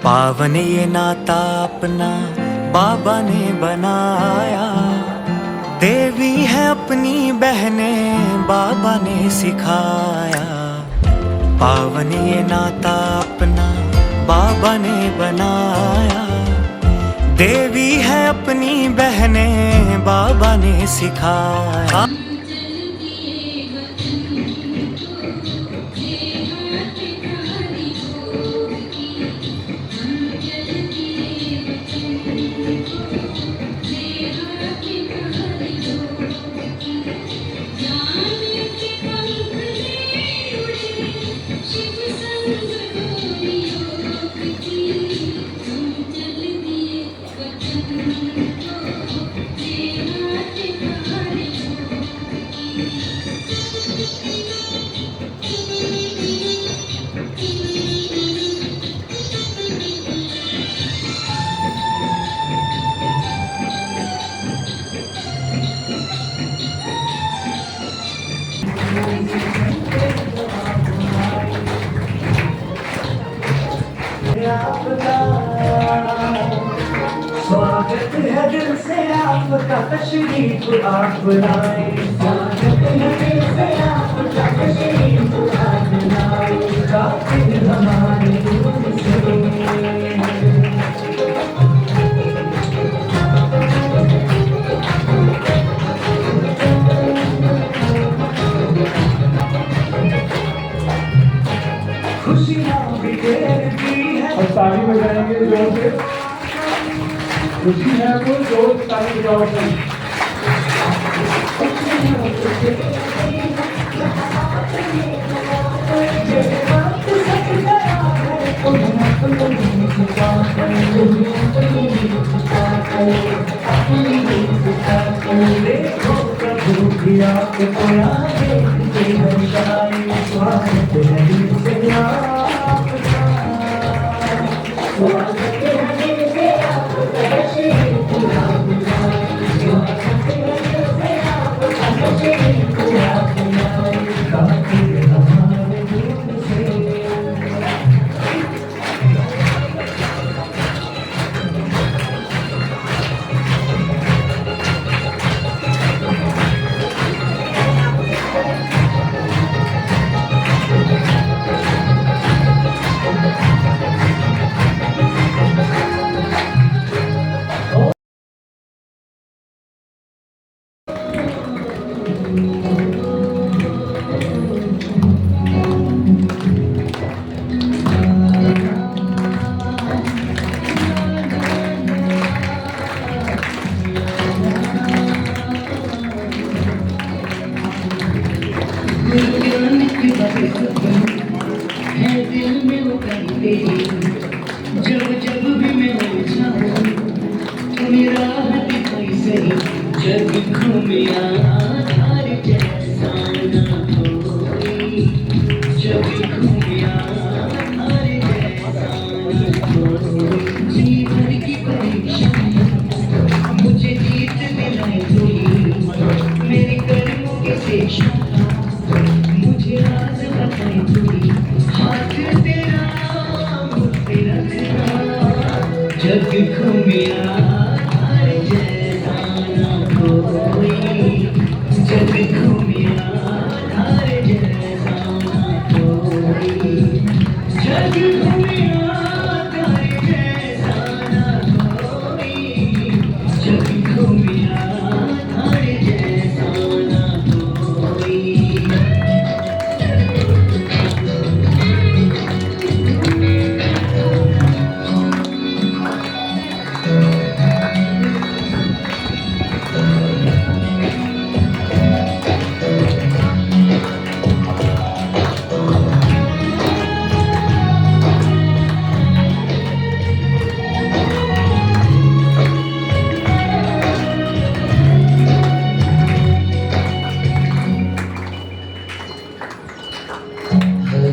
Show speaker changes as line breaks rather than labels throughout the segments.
पावन ये नाता अपना बाबा ने बनाया। देवी है अपनी बहनें बाबा ने सिखाया। पावन ये नाता अपना बाबा ने बनाया। देवी है अपनी बहनें बाबा ने सिखाया।
स्वागत है दिल से आपका, तशरीफ आप लाए। स्वागत है दिल से आपका, तशरीफ आप लाए। काफिर हमारे दूर से खुशियाँ बिखेरती है।
और ताली बजाएंगे जोर से। खुशी है तो जोर ताली बजाओ।
देखो प्रभु की आपको स्वागत है दिल से आपका। स्वागत है दिल से आपका, तशरीफ आप लाए। स्वागत है दिल से आपका, तशरीफ आप लाए। काफिर हमारे दूर से
है दिल में उतरते जब जब भी मैं उलझाऊं तुम्हें राह दिखाई सही जब घूमिया धार जैसा ना कोई जब घूमिया धार जैसा ना कोई जी भर की परीक्षा मुझे जीत दिलाई थोड़ी मेरे कर्मों के शिक्षा मुझे राज बताई थोड़ी हाथ तेरा मुझ पे रखना जग घूमिया धार जैसा ना कोई जग घूमिया धार जैसा ना कोई जग घूमिया धार जैसा ना कोई जग घूमिया धार जैसा ना कोई।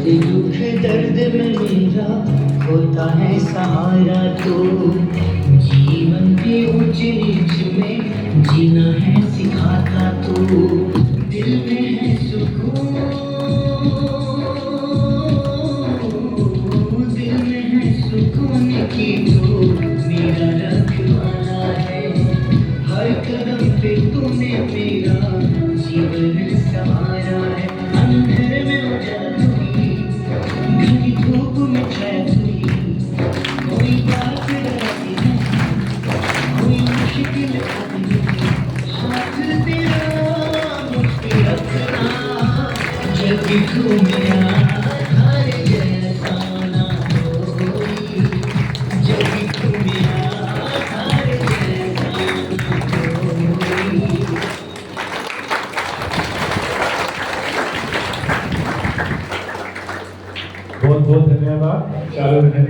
दुख दर्द में मेरा होता है सहारा तो जीवन की ऊंच नीच में जीना है सिखाता तो दिल में है सुकून दिल में है सुकून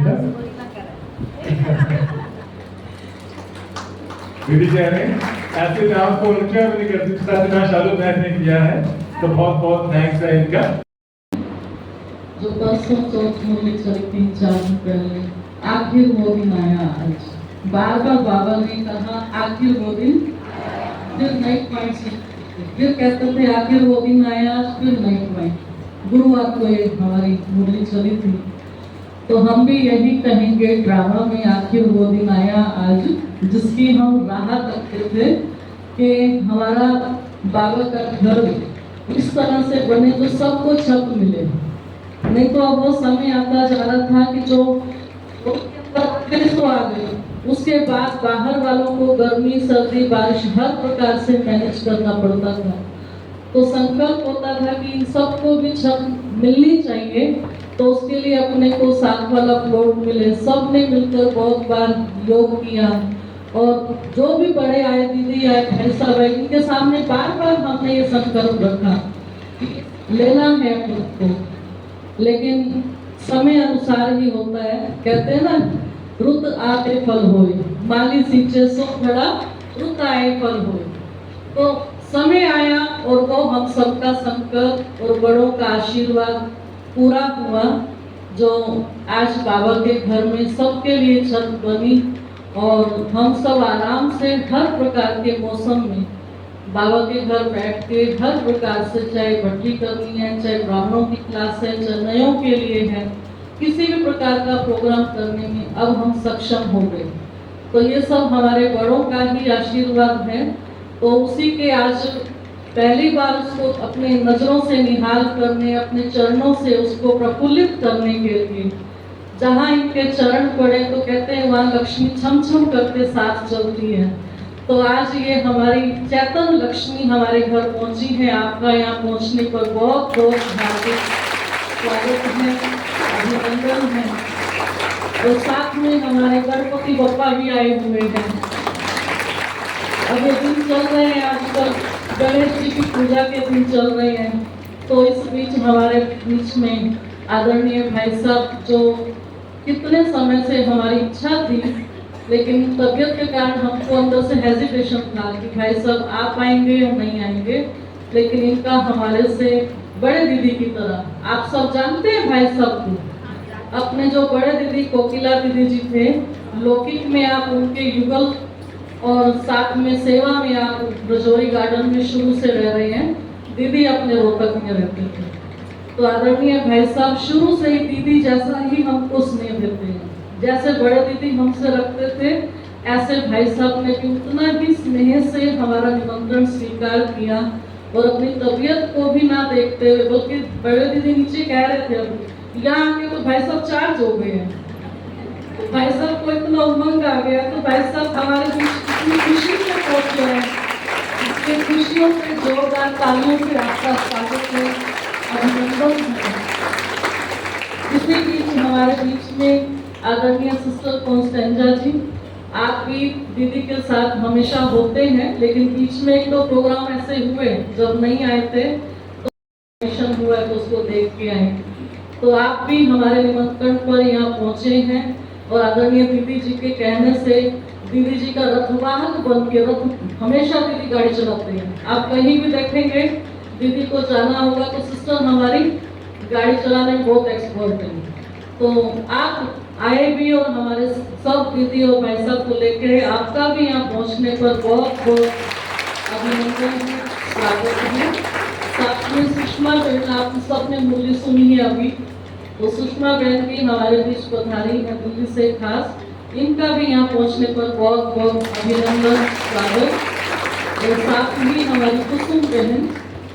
बेटा दीदी कह रहे हैं ऐसे नाम को उनका भी नहीं करती, जितना शालू मैथ ने किया है, तो बहुत बहुत थैंक्स है इनका।
जो परसों चौथ मुरली चली 3-4 दिन पहले, आखिर वो दिन आया आज। बार बार बाबा ने कहा आखिर वो दिन, फिर नई पॉइंट से फिर कहते थे आखिर वो दिन आया आज, फिर नई पॉइंट। गुरुवार को ये हमारी मुरली चली थी, तो हम भी यही कहेंगे ड्रामा में आखिर वो दिन आया आज, जिसकी हम राह करते थे कि हमारा बाबा का घर इस तरह से बने तो सबको छत मिले। नहीं तो अब वो समय आता जा रहा था कि जो तो आ गए, उसके बाद बाहर वालों को गर्मी सर्दी बारिश हर प्रकार से मैनेज करना पड़ता था। तो संकल्प होता था कि इन सबको भी छत मिलनी चाहिए, तो उसके लिए अपने को साथ वाला फ्लोर मिले। सब ने मिलकर बहुत बार योग किया, और जो भी बड़े आए, दीदी आए, भाई साहब आए, इनके सामने बार बार हमने ये संकल्प रखा लेना है खुद को। लेकिन समय अनुसार ही होता है, कहते हैं ना रुत आते फल होए, माली सींचे सो खड़ा, रुत आए फल होए। तो समय आया और वो हम सबका संकल्प और बड़ों का आशीर्वाद पूरा हुआ, जो आज बाबा के घर में सबके लिए छत बनी, और हम सब आराम से हर प्रकार के मौसम में बाबा के घर बैठ के हर प्रकार से, चाहे भट्टी करनी है, चाहे ब्राह्मणों की क्लास है, चाहे नयों के लिए है, किसी भी प्रकार का प्रोग्राम करने में अब हम सक्षम हो गए। तो ये सब हमारे बड़ों का ही आशीर्वाद है। तो उसी के आज पहली बार उसको अपने नजरों से निहाल करने, अपने चरणों से उसको प्रफुल्लित करने के लिए जहाँ इनके चरण पड़े तो कहते हैं वहाँ लक्ष्मी छम छम करके साथ चलती है। तो आज ये हमारी चैतन लक्ष्मी हमारे घर पहुंची है। आपका यहाँ पहुंचने पर बहुत बहुत हार्दिक स्वागत है, अभिनंदन है। और साथ में हमारे गणपति बप्पा भी आए हुए हैं। अब ये दिन चल रहे हैं, आजकल गणेश जी की पूजा के दिन चल रहे हैं। तो इस बीच हमारे बीच में आदरणीय भाई साहब, जो कितने समय से हमारी इच्छा थी, लेकिन तबीयत के कारण हमको अंदर से हेजिटेशन था कि भाई साहब आप आएंगे या नहीं आएंगे, लेकिन इनका हमारे से बड़े दीदी की तरह, आप सब जानते हैं भाई साहब को, अपने जो बड़े दीदी कोकिला दीदी जी थे, लौकिक में आप उनके युगल और साथ में सेवा में आप रजौरी गार्डन में शुरू से रह रहे हैं। दीदी अपने रोहतक में रहते थे। तो आदरणीय भाई साहब शुरू से ही दीदी जैसा ही हमको स्नेह देते हैं, जैसे बड़े दीदी हमसे रखते थे, ऐसे भाई साहब ने भी उतना ही स्नेह से हमारा निमंत्रण स्वीकार किया, और अपनी तबीयत को भी ना देखते हुए, बल्कि बड़े दीदी नीचे कह रहे थे अब यहाँ आके तो भाई साहब चार्ज हो गए हैं। तो भाई साहब को इतना उमंग आ गया, तो भाई साहब हमारे बीच इतनी खुशी से पहुंच गए हैं। इसके खुशियों से जोरदार तालियों से आपका स्वागत है, अभिनंदन है। इसी बीच हमारे बीच में आदरणीय सिस्टर कॉन्स्टेंजा जी, आप भी दीदी के साथ हमेशा होते हैं, लेकिन बीच में एक दो प्रोग्राम ऐसे हुए जब नहीं आए थे, तो मिशन हुआ तो उसको देख के आए। तो आप भी हमारे निमंत्रण पर यहाँ पहुंचे हैं, और आदरणीय दीदी जी के कहने से दीदी जी का रथवाहक बन के, रथ हमेशा दीदी गाड़ी चलाते हैं, आप कहीं भी देखेंगे दीदी को जाना होगा तो सिस्टर हमारी गाड़ी चलाने में बहुत एक्सपर्ट है। तो आप आए भी, और हमारे सब दीदी और भाई साहब को लेके आपका भी यहाँ पहुँचने पर बहुत बहुत अभिनंदन है, स्वागत है। साथ में सुषमा बहन, आप सबने मुरली सुनी है अभी, तो सुषमा बहन भी हमारे बीच पधारी है दिल्ली से खास, इनका भी यहाँ पहुँचने पर बहुत बहुत अभिनंदन, स्वागत। और साथ ही हमारी कुसुम बहन,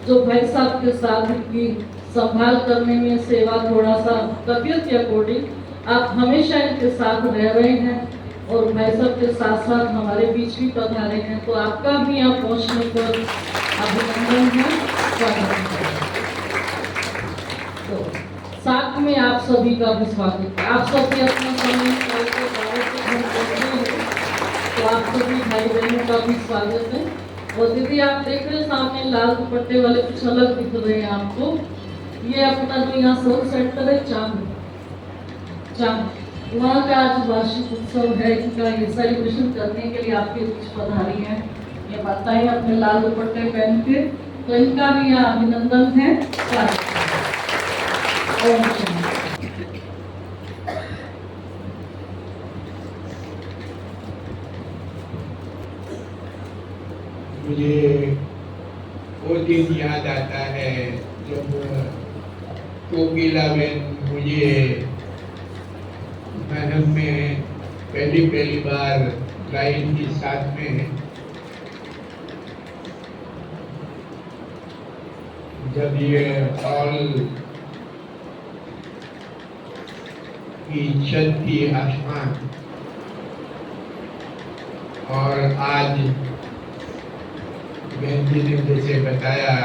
जो भाई साहब के साथ की संभाल करने में सेवा, थोड़ा सा तबीयत के अकॉर्डिंग आप हमेशा इनके साथ रह रहे हैं, और भाई साहब के साथ साथ हमारे बीच भी पधारे हैं। तो आपका भी यहाँ पहुँचने पर अभिनंदन है, स्वागत है। तो साथ में आप सभी का भी स्वागत है। आप सभी अपना समय निकालकर भारत के घर पहुंचे हैं, तो आप सभी भाई बहनों का भी स्वागत है। और दीदी आप देख रहे हैं सामने लाल दुपट्टे वाले कुछ अलग दिख रहे हैं आपको, ये अपना जो यहाँ सर्व सेंटर है चांद, वहाँ का आज वार्षिक उत्सव है जिनका ये सेलिब्रेशन करने के लिए आपके बीच पधारी हैं ये माताएं अपने लाल दुपट्टे पहन के, तो इनका भी यहाँ अभिनंदन है। ओम शांति।
मुझे वो दिन याद आता है जब कोकिलाबेन मुझे महम में पहली बार लाई थी साथ में। जब ये हॉल की छत थी आसमान, और आज बहन जी ने जैसे बताया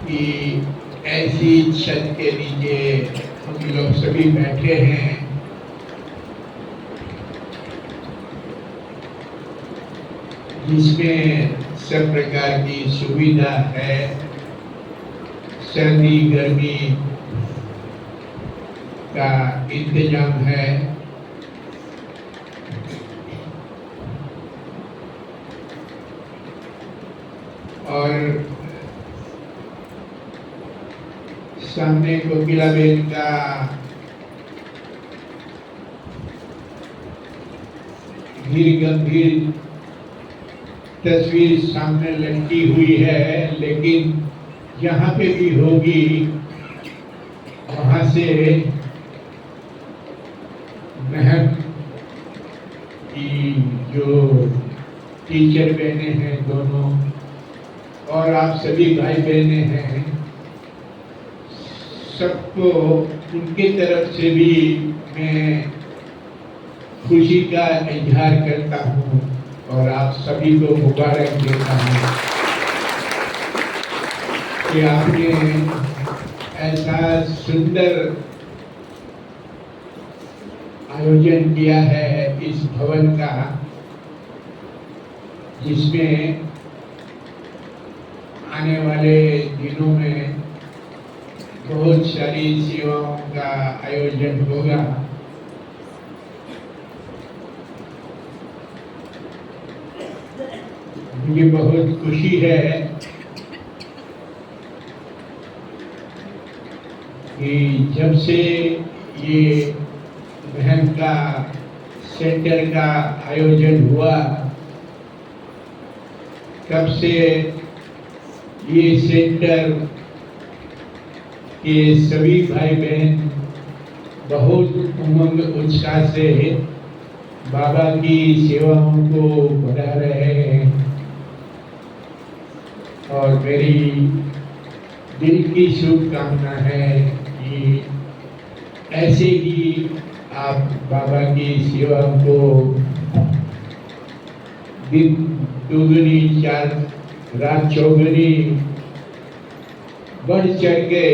कि ऐसी छत के नीचे हम लोग सभी बैठे हैं, जिसमें सब प्रकार की सुविधा है, सर्दी गर्मी का इंतजाम है। और सामने कोकिलाबेन का गंभीर तस्वीर सामने लटकी हुई है, लेकिन जहाँ पे भी होगी वहाँ से महम की जो टीचर बहने हैं दोनों, और आप सभी भाई बहने हैं, सबको उनके तरफ से भी मैं खुशी का इजहार करता हूँ और आप सभी को मुबारक देता हूँ कि आपने ऐसा सुंदर आयोजन किया है इस भवन का, जिसमें आने वाले दिनों में बहुत सारी सेवाओं का आयोजन होगा। मुझे बहुत खुशी है कि जब से ये बहन का सेंटर का आयोजन हुआ, तब से ये सेंटर के सभी भाई बहन बहुत उमंग उत्साह से बाबा की सेवाओं को बढ़ा रहे हैं, और मेरी दिल की शुभकामना है कि ऐसे ही आप बाबा की सेवाओं को दिन दुगनी चार रात चौगुनी बढ़ चढ़ के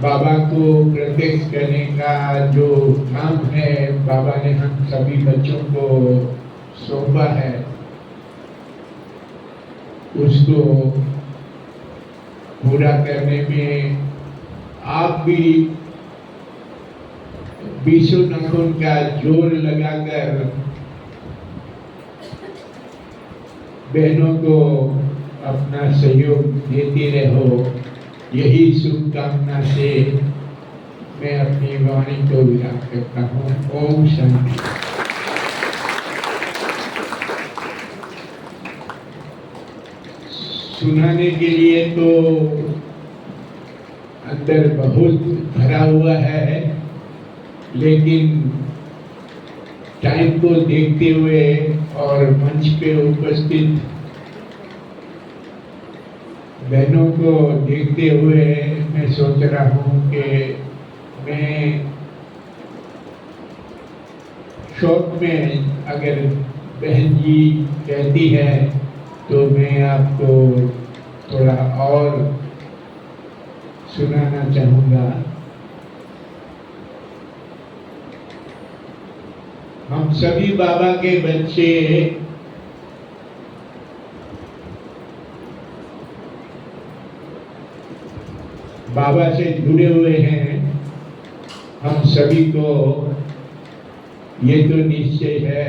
बाबा को प्रत्यक्ष करने का जो काम है बाबा ने हम सभी बच्चों को सौंपा है, उसको पूरा करने में आप भी बीसों नखों का जोर लगाकर बहनों को अपना सहयोग देते रहो। यही शुभकामना से मैं अपनी वाणी को विराम करता हूँ। ओम शांति। सुनाने के लिए तो अंदर बहुत भरा हुआ है, लेकिन टाइम को देखते हुए और मंच पे उपस्थित बहनों को देखते हुए मैं सोच रहा हूँ कि मैं शौक में अगर बहन जी कहती है तो मैं आपको थोड़ा और सुनाना चाहूँगा। हम सभी बाबा के बच्चे बाबा से जुड़े हुए हैं। हम सभी को ये तो निश्चय है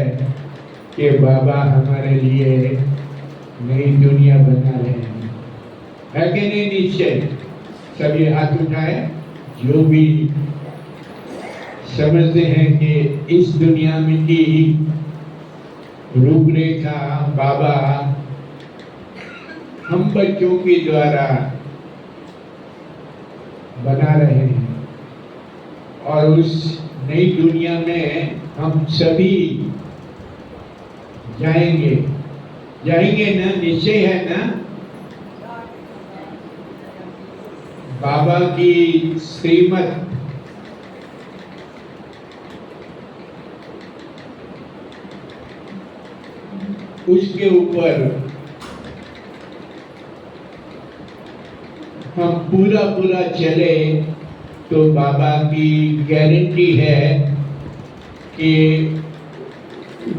कि बाबा हमारे लिए नई दुनिया बना रहे हैं, है कि नहीं निश्चय? सभी हाथ उठाए जो भी समझते हैं कि इस दुनिया में की रूपरेखा बाबा हम बच्चों के द्वारा बना रहे हैं, और उस नई दुनिया में हम सभी जाएंगे ना, निश्चय है ना? बाबा की श्रीमत उसके ऊपर हम पूरा चले तो बाबा की गारंटी है कि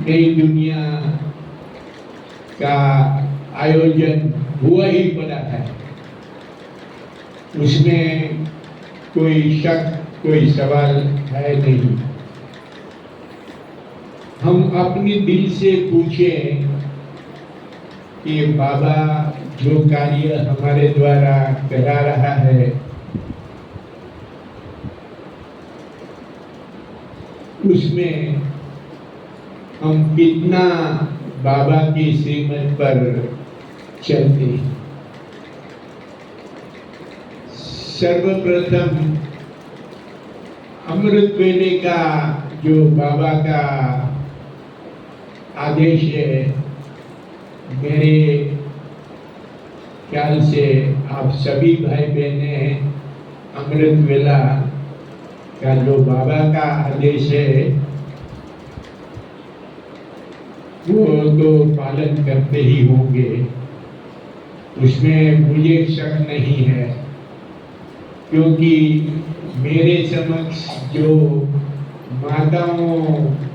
नई दुनिया का आयोजन हुआ ही पड़ा है, उसमें कोई शक कोई सवाल है नहीं। हम अपने दिल से पूछें कि बाबा जो कार्य हमारे द्वारा करा रहा है उसमें हम कितना बाबा की श्रीमत पर चलते हैं। सर्वप्रथम अमृत वेले का जो बाबा का आदेश है, मेरे ख्याल से आप सभी भाई बहनें अमृत वेला का जो बाबा का आदेश है वो तो पालन करते ही होंगे, उसमें मुझे शक नहीं है, क्योंकि मेरे समक्ष जो माताओं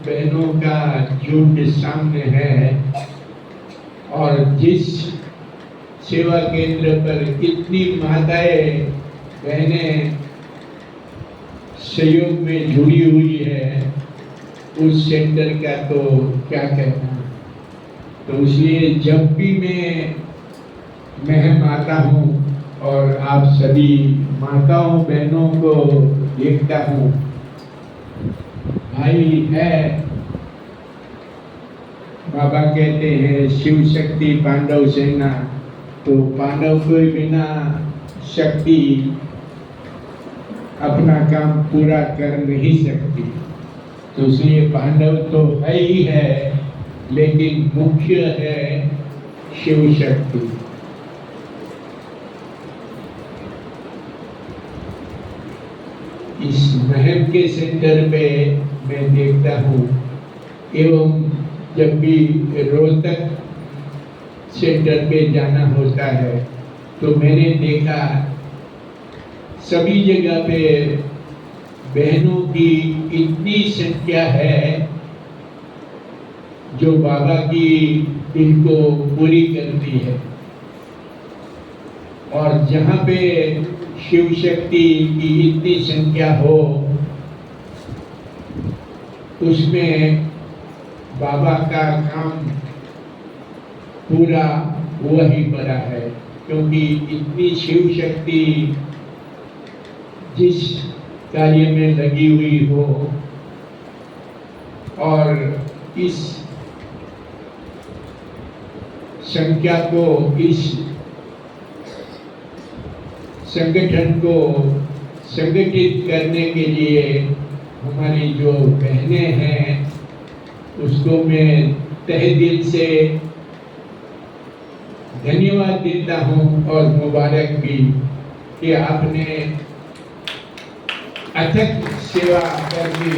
बहनों का झुंड सामने है और जिस सेवा केंद्र पर कितनी माताएं बहनें सहयोग में जुड़ी हुई है, उस सेंटर का तो क्या कहना। तो इसलिए जब भी मैं आता हूँ और आप सभी माताओं बहनों को देखता हूँ, भाई है, बाबा कहते हैं शिव शक्ति पांडव सेना, तो पांडव के बिना शक्ति अपना काम पूरा कर नहीं सकती, तो इसलिए पांडव तो है ही है, लेकिन मुख्य है शिव शक्ति। इस महल के सेंटर पे मैं देखता हूँ, एवं जब भी रोहतक सेंटर पे जाना होता है तो मैंने देखा सभी जगह पे बहनों की इतनी संख्या है जो बाबा की दिल को पूरी करती है, और जहाँ पे शिव शक्ति की इतनी संख्या हो उसमें बाबा का काम पूरा हुआ ही पड़ा है, क्योंकि इतनी शिव शक्ति जिस कार्य में लगी हुई हो और इस संख्या को, इस संगठन को संगठित करने के लिए हमारी जो बहनें हैं उसको मैं तहे दिल से धन्यवाद देता हूँ और मुबारक भी कि आपने अथक सेवा करके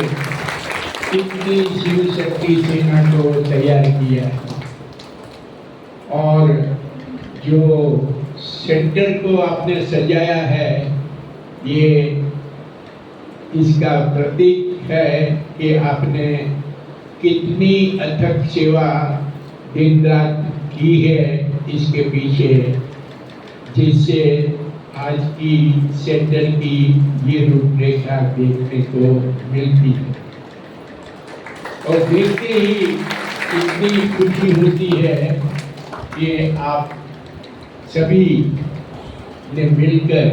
इतनी शिव शक्ति सेना को तैयार किया है, और जो सेंटर को आपने सजाया है ये इसका प्रतीक है कि आपने कितनी अथक सेवा दिन रात की है इसके पीछे, जिससे आज की सेंटर की ये रूपरेखा देखने को मिलती है और देखते ही इतनी खुशी होती है कि आप सभी ने मिलकर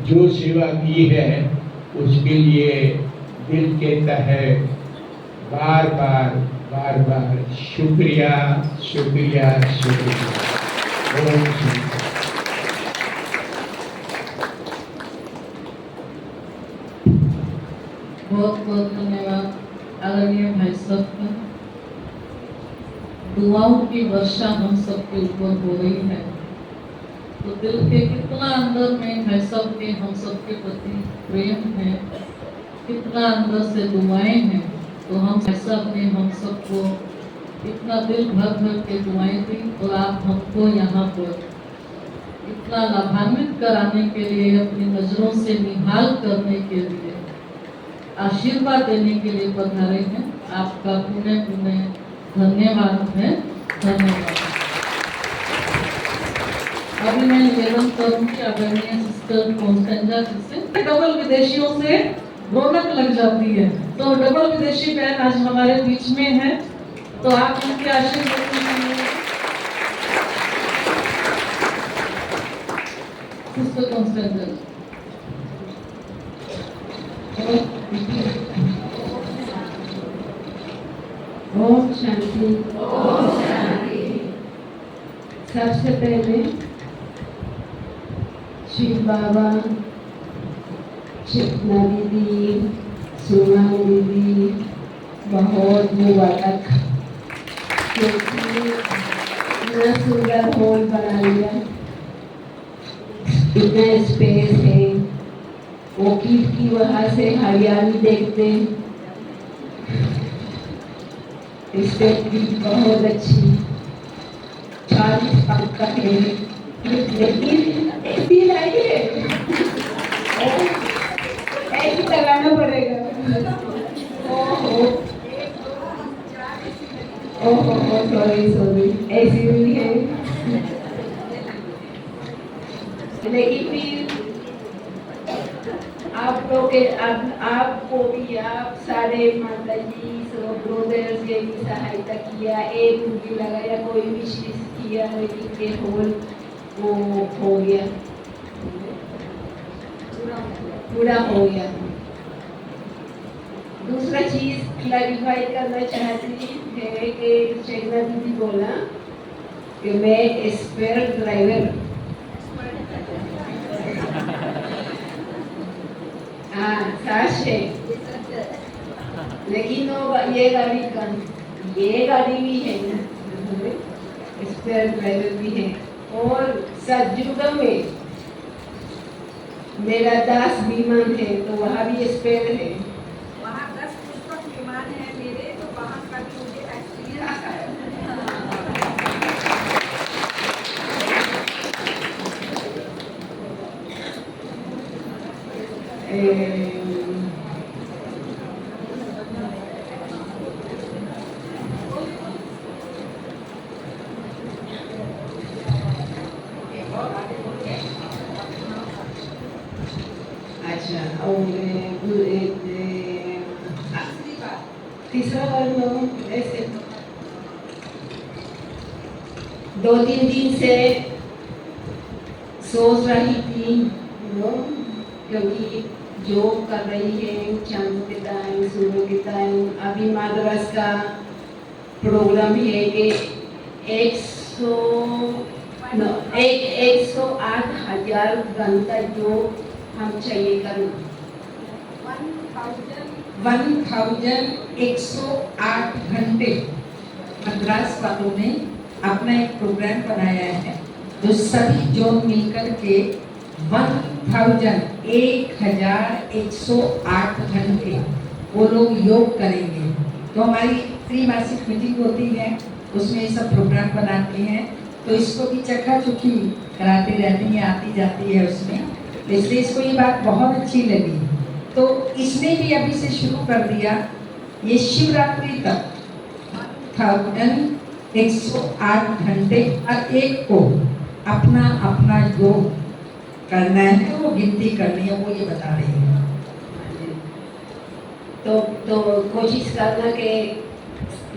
जो सेवा की है उसके लिए दिल कहता है बार बार शुक्रिया शुक्रिया शुक्रिया। ओम शांति।
बहुत बहुत धन्यवाद आदरणीय भाई साहब का। दुआओं की वर्षा हम सबके ऊपर हो रही है, तो दिल के कितना अंदर में भाई साहब के हम सबके प्रति प्रेम है, कितना अंदर से दुआएं हैं। तो हम भाई साहब ने हम सबको इतना दिल भर के दुआएं दी और आप हमको यहाँ पर इतना लाभान्वित कराने के लिए, अपनी नजरों से निहाल करने के लिए, आशीर्वाद देने के लिए पधारे हैं। आपका पुण्य पुण्य धन्यवाद है, धन्यवाद। अभी मैं निवेदन करूंगी आदरणीय सिस्टर कॉन्स्टेंजा जी से। डबल विदेशियों से रौनक लग जाती है, तो डबल विदेशी बहन आज हमारे बीच में है, तो आप उनके आशीर्वाद सिस्टर कॉन्स्टेंजा।
ओम शांति। सबसे पहले शिव बाबा, चितना दीदी, सुमन दीदी, बहुत मुबारक, क्योंकि इतना सुंदर हॉल बना लिया, इतना स्पेस है, वो की वहाँ से हरियाली देखते, स्टेप भी बहुत अच्छी, 40 पक्का है, लेकिन ऐसी नहीं है, ऐसी लगाना पड़ेगा। ओहो सॉरी ऐसी भी है, लेकिन फिर आप लोग आपको भी, आप सारे माता जी सब ब्रोदर्स ये भी सहायता किया, एक मुर्गी लगाया, कोई भी चीज किया, लेकिन ये होल वो हो गया, पूरा हो गया। दूसरा चीज क्लैरिफाई करना चाहती है कि चेतना दीदी बोला कि मैं स्पेयर ड्राइवर, हाँ सच है, लेकिन वो ये गाड़ी भी है ना, स्पेयर ड्राइवर भी है। और सतयुग में मेरा 10 विमान है, तो वहाँ भी स्पेयर है।
वहाँ 10 पुष्पक विमान है मेरे, तो वहाँ का भी मुझे एक्सपीरियंस है।
अच्छा, और तीसरा बार ऐसे 2-3 दिन से सोच रही थी, क्योंकि जॉब कर रही है, शाम के टाइम, सुबह के टाइम, अभी माद्रास का प्रोग्राम है कि 108,000 घंटा जो हम चाहिए करना,
1108 घंटे मद्रास वालों ने अपना एक प्रोग्राम बनाया है, जो सभी जोन मिलकर के 1108 घंटे वो लोग योग करेंगे। तो हमारी त्रिमासिक मीटिंग होती है, उसमें ये सब प्रोग्राम बनाते हैं, तो इसको भी चक्का-चुक्की कराते रहती हैं, आती जाती है उसमें, इसलिए इसको ये बात बहुत अच्छी लगी। तो इसने भी अभी से शुरू कर दिया, ये शिवरात्रि तक 108 घंटे और एक को अपना अपना योग करना है, वो गिनती करनी है, वो ये बता रही है।
तो कोशिश करना कि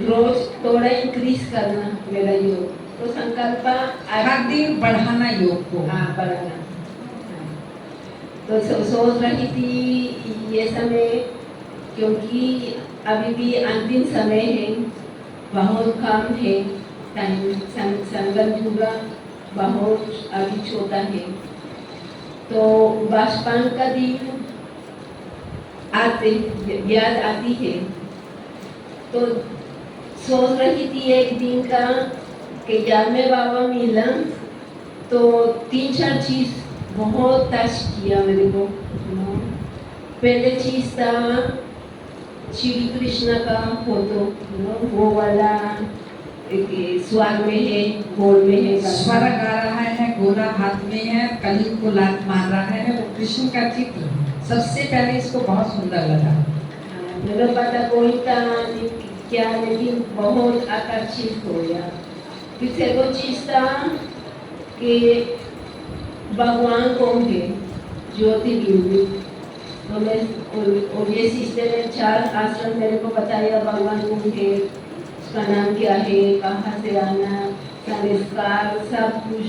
रोज थोड़ा इंक्रीज करना मेरा योग। तो संकल्प
हर दिन बढ़ाना योग को।
हाँ, बढ़ाना। तो सोच रही थी ये समय, क्योंकि अभी भी अंतिम समय है, बहुत कम है टाइम, संगम पूरा बहुत अभी छोटा है। तो बचपन का दिन आते याद आती है। तो सोच रही थी एक दिन का कि जब मैं बाबा मिला तो 3-4 चीज़ बहुत टच किया मेरे को। पहले चीज़ था श्री कृष्ण का फोटो, वो वाला स्वर में है, गोल में है,
स्वर गा रहा है, गोला हाथ में है, कली को लात मार रहा है, वो कृष्ण का चित्र सबसे पहले इसको बहुत सुंदर लगा।
मुझे पता कोई था क्या, लेकिन बहुत आकर्षित हो गया। फिर से वो चीज़ था कि भगवान कौन है, ज्योतिर्लिंग। तो मैं और ये सिस्टर ने 4 आश्रम मेरे को बताया भगवान कौन है, उसका नाम क्या है, कहाँ से आना, संस्कार, सब कुछ।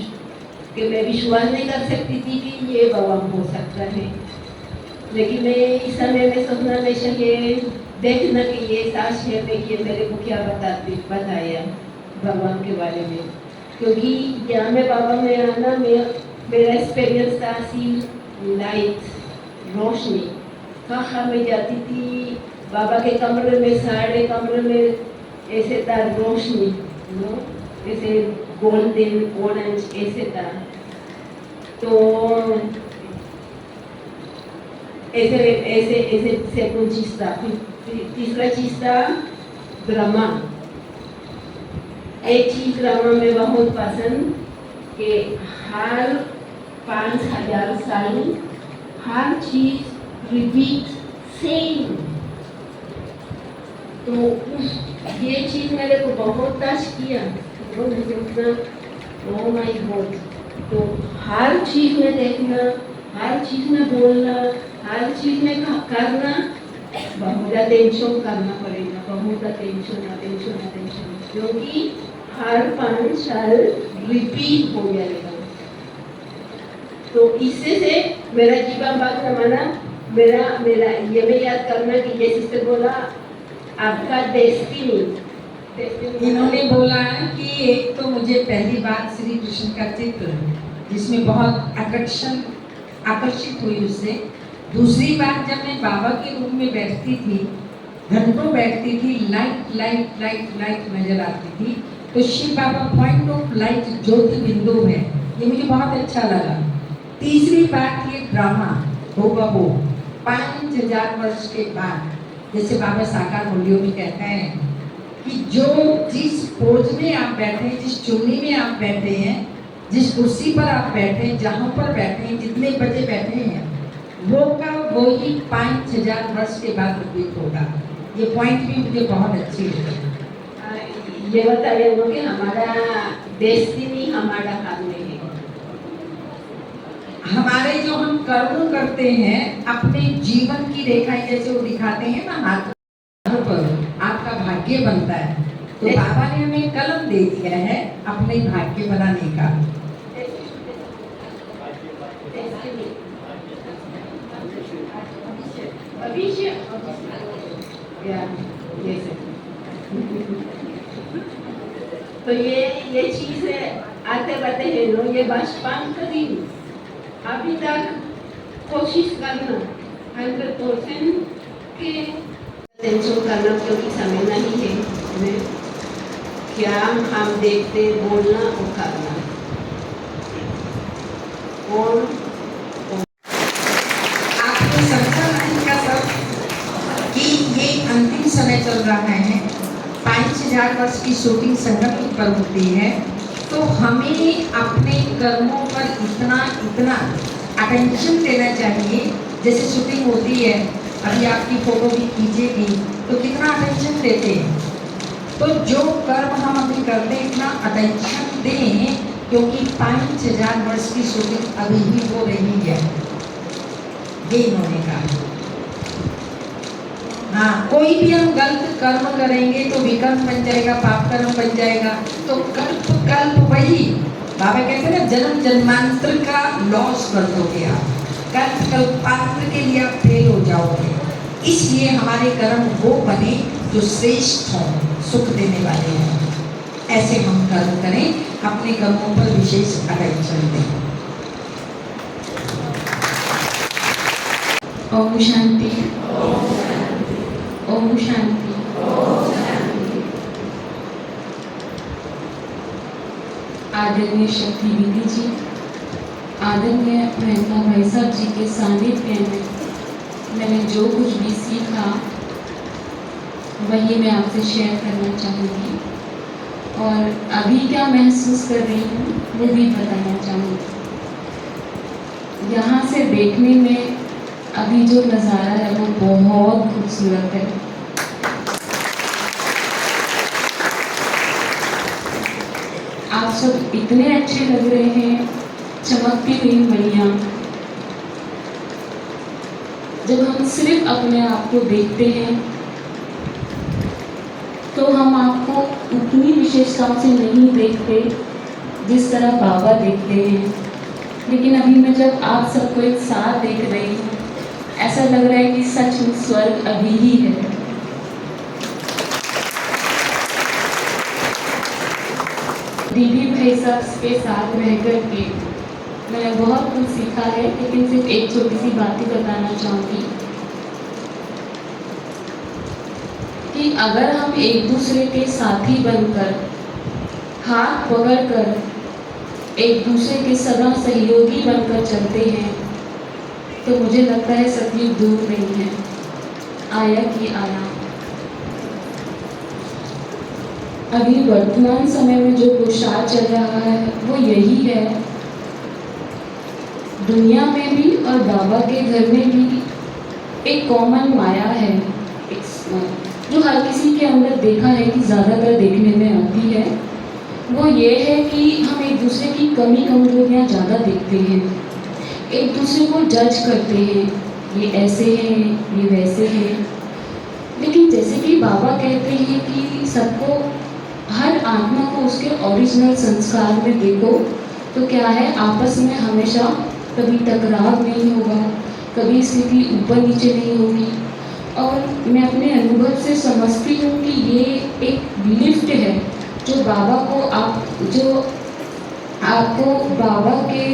कि मैं विश्वास नहीं कर सकती थी कि ये भगवान हो सकता है। लेकिन मैं इस समय में सोचना नहीं चाहिए, देखना कि ये सास है में कि मेरे को क्या बताया भगवान के बारे में। क्योंकि यहाँ में बाबा में आना मेरा एक्सपीरियंस था सी लाइट, रोशनी। कहाँ मैं जाती थी, बाबा के कमरे में, सारे कमरे में ऐसे था रोशनी, ऐसे गोल्डन ऑरेंज ऐसे था। तो ऐसे ऐसे ऐसे सेकंड चीज था। तीसरा चीज था ब्रह्मा। एक चीज ब्रह्मा में बहुत पसंद कि हर 5000 साल हर चीज रिपीट सेम। तो ये चीज मेरे को बहुत टच किया। Oh my God. तो हर चीज में देखना, हर चीज में बोलना, हर चीज में करना, बहुत टेंशन करना पड़ेगा, बहुत टेंशन, क्योंकि हर 5 साल रिपीट हो जाएगा। तो इससे से मेरा जीवन बात रमाना, मेरा ये भी याद करना कि ये सिस्टर बोला आपका डेस्टिनी।
इन्होंने बोला कि एक तो मुझे पहली बात श्री कृष्ण का चित्र जिसमें बहुत आकर्षित हुई उससे। दूसरी बात, जब मैं बाबा के रूम में बैठती थी, घंटों बैठती थी, लाइट लाइट लाइट लाइट नजर आती थी। तो शिव बाबा पॉइंट ऑफ लाइट ज्योति बिंदु है, ये मुझे बहुत अच्छा लगा। तीसरी बात, ये ड्रामा होगा वो 5000 वर्ष के बाद, जैसे बाबा साकार मूल्यों में कहते हैं कि जो जिस पोज में आप बैठे हैं, जिस चुन्नी में आप बैठे हैं, जिस कुर्सी पर आप बैठे हैं, जहाँ पर बैठे हैं, जितने बजे बैठे हैं, वो का वो ही 5000 वर्ष के बाद रिपीट होगा। ये पॉइंट भी मुझे बहुत अच्छी लगी।
ये बताया वो कि हमारा डेस्टिनी हमारा हाथ में है।
हमारे जो हम कर्म करते हैं, अपने जीवन की रेखाएं जैसे वो दिखाते हैं ना हाथ पर, आपका भाग्य बनता है। तो बाबा ने हमें कलम दे दिया है अपने भाग्य बनाने का।
तो ये चीज है, आते बढ़ते हैं लोग, ये बचपन का दिन अभी तक कोशिश करना 100% के टेंशन करना, क्योंकि समय नहीं है हमें। क्या हम देखते, बोलना और करना। और
आपको समझा नहीं का सब कि ये अंतिम समय चल रहा है, 5000 वर्ष की शूटिंग संगम पर होती है। तो हमें अपने कर्मों पर इतना अटेंशन देना चाहिए। जैसे शूटिंग होती है, अभी आपकी फोटो भी खींचेगी तो कितना अटेंशन देते हैं। तो जो कर्म हम अभी करते हैं इतना अटेंशन दें, क्योंकि 5000 वर्ष की शूटिंग अभी ही हो रही है, ये इन्होंने कहा। हाँ, कोई भी हम गलत कर्म करेंगे तो विकर्म बन जाएगा, पाप कर्म बन जाएगा। तो कल्प कल्प वही बाबा कहते हैं ना, जन्म जन्मांतर का लॉस कर दोगे आप, कल्प कल्पांतर के लिए आप फेल हो जाओगे। इसलिए हमारे कर्म वो बने जो श्रेष्ठ हों, सुख देने वाले हों। ऐसे हम कर्म करें, अपने कर्मों पर विशेष अटेंशन दें।
ओम शांति, ओम शांति। आदरणीय शक्ति दीदी जी, आदरणीय मेहता भाई साहब जी के सानिध्य में मैंने जो कुछ भी सीखा वही मैं आपसे शेयर करना चाहूँगी, और अभी क्या महसूस कर रही हूँ वो भी बताना चाहूँगी। यहाँ से देखने में अभी जो नज़ारा है वो बहुत खूबसूरत है। आप सब इतने अच्छे लग रहे हैं, चमकती हुई मणियाँ। जब हम सिर्फ अपने आप को देखते हैं तो हम आपको उतनी विशेषताओं से नहीं देखते जिस तरह बाबा देखते हैं। लेकिन अभी मैं जब आप सबको एक साथ देख रही हूँ, ऐसा लग रहा है कि सचमुच स्वर्ग अभी ही है। दीदी भाई साहब के साथ रह कर के मैंने बहुत कुछ सीखा है, लेकिन सिर्फ एक छोटी सी बात ही बताना चाहूँगी कि अगर हम एक दूसरे के साथी बनकर, हाथ पकड़कर एक दूसरे के सदा सहयोगी बनकर चलते हैं तो मुझे लगता है सतयुग दूर नहीं है, आया कि आया। अभी वर्तमान समय में जो पुरुषार्थ चल रहा है वो यही है, दुनिया में भी और बाबा के घर में भी एक कॉमन माया है, जो हर किसी के अंदर देखा है कि ज़्यादातर देखने में आती है। वो ये है कि हम एक दूसरे की कमी कमजोरियाँ ज़्यादा देखते हैं, एक दूसरे को जज करते हैं, ये ऐसे हैं, ये वैसे हैं। लेकिन जैसे कि बाबा कहते हैं कि सबको, हर आत्मा को उसके ओरिजिनल संस्कार में देखो, तो क्या है, आपस में हमेशा कभी टकराव नहीं होगा, कभी स्थिति ऊपर नीचे नहीं होगी। और मैं अपने अनुभव से समझती हूँ कि ये एक लिफ्ट है जो बाबा को आपको बाबा के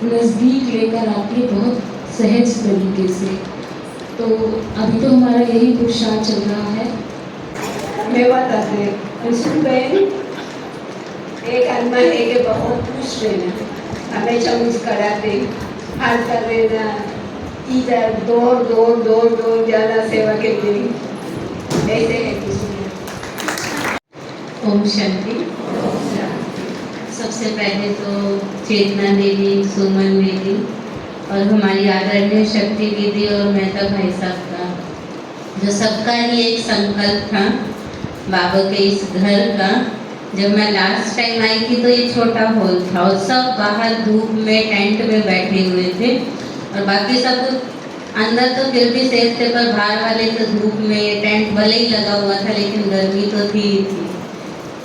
नज़दीक लेकर आती है, बहुत सहज तरीके से। तो अभी तो हमारा यही पुरुषार्थ चल रहा है।
मैं बताते बहन, एक आत्मा है कि बहुत खुश रहना, हमेशा मुस्कराते, हंसता रहना, इधर दौड़ दौड़ दौड़ दौड़ जाना सेवा के लिए, ऐसे है खुशी।
ओम शांति। सबसे पहले तो चेतना देवी, सुमन दीदी और हमारी आदरणीय शक्ति दीदी और मेहता भाई साहब का, जो सबका ही एक संकल्प था बाबा के इस घर का। जब मैं लास्ट टाइम आई थी तो ये छोटा हॉल था और सब बाहर धूप में टेंट में बैठे हुए थे, और बाकी सब अंदर तो फिर भी सेफ थे, पर बाहर वाले तो धूप में, टेंट भले ही लगा हुआ था लेकिन गर्मी तो थी ही थी।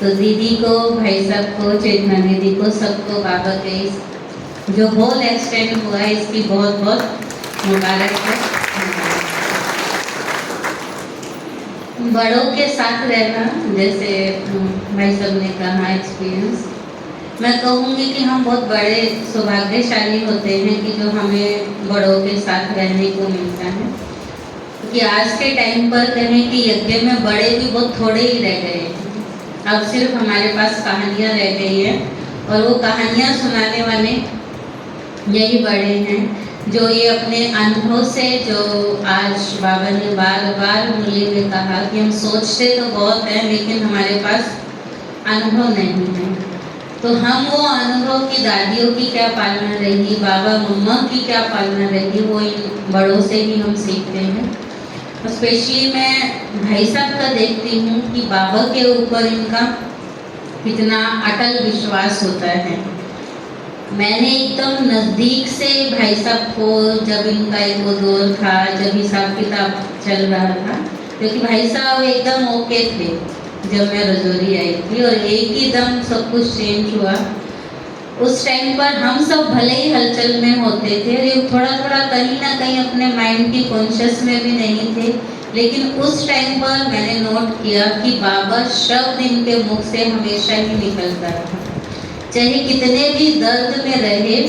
तो दीदी को, भाई साहब को, चेतना दीदी को, सबको बाबा के इस जो हॉल एक्सटेंड हुआ है इसकी बहुत बहुत मुबारक है। बड़ों के साथ रहना, जैसे भाई साहब ने कहा एक्सपीरियंस, मैं कहूँगी कि हम बहुत बड़े सौभाग्यशाली होते हैं कि जो हमें बड़ों के साथ रहने को मिलता है। कि आज के टाइम पर कहें कि यज्ञ में बड़े भी बहुत थोड़े ही रह गए हैं, अब सिर्फ हमारे पास कहानियाँ रह गई हैं, और वो कहानियाँ सुनाने वाले यही बड़े हैं, जो ये अपने अनुभव से, जो आज बाबा ने बार बार मुरली में कहा कि हम सोचते तो बहुत हैं लेकिन हमारे पास अनुभव नहीं है। तो हम वो अनुभव की, दादियों की क्या पालना रही, बाबा मम्मा की क्या पालना रही, वो इन बड़ों से ही हम सीखते हैं। स्पेशली मैं भाई साहब का देखती हूँ कि बाबा के ऊपर इनका कितना अटल विश्वास होता है। मैंने एकदम नज़दीक से भाई साहब को, जब इनका एक वो दौर था जब हिसाब किताब चल रहा था, क्योंकि भाई साहब एकदम ओके थे जब मैं रजौरी आई थी, और एक ही दम सब कुछ चेंज हुआ। उस टाइम पर हम सब भले ही हलचल में होते थे, थोड़ा थोड़ा कहीं ना कहीं अपने माइंड की कॉन्शियस में भी नहीं थे, लेकिन उस टाइम पर मैंने नोट किया कि बाबा शब्द इनके मुख से हमेशा ही निकलता रहा। चाहे कितने भी दर्द में रहे,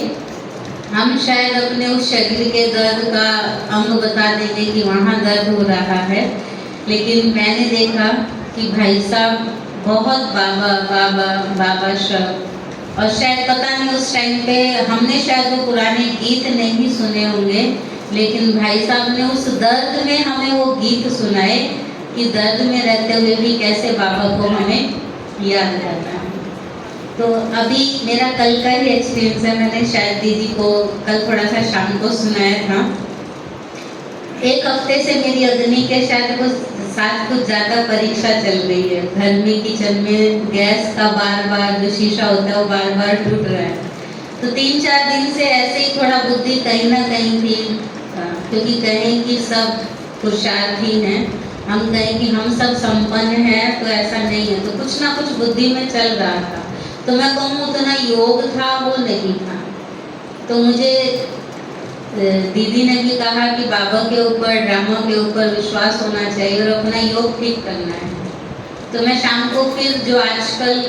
हम शायद अपने उस शरीर के दर्द का अंग बता देंगे कि वहाँ दर्द हो रहा है, लेकिन मैंने देखा कि भाई साहब बहुत बाबा बाबा बाबा शब्द, और शायद पता नहीं उस टाइम पे हमने शायद वो पुराने गीत नहीं सुने होंगे, लेकिन भाई साहब ने उस दर्द में हमें वो गीत सुनाए कि दर्द में रहते हुए भी कैसे बाबा को हमें याद रहता है। तो अभी मेरा कल का ही एक्सपीरियंस है, मैंने शायद दीदी को कल थोड़ा सा शाम को सुनाया था। एक हफ्ते से मेरी अग्नि के शायद कुछ साथ कुछ ज़्यादा परीक्षा चल रही है। घर में किचन में गैस का बार बार जो शीशा होता है वो बार बार टूट रहा है। तो 3-4 दिन से ऐसे ही थोड़ा बुद्धि कहीं ना कहीं थी, क्योंकि कहें कि सब पुरुषार्थ ही हैं, हम कहें कि हम सब संपन्न हैं, तो ऐसा नहीं है। तो कुछ ना कुछ बुद्धि में चल रहा था। तो मैं कहूँ उतना योग था वो नहीं था। तो मुझे दीदी ने भी कहा कि बाबा के ऊपर, ड्रामा के ऊपर विश्वास होना चाहिए और अपना योग ठीक करना है। तो मैं शाम को फिर जो आजकल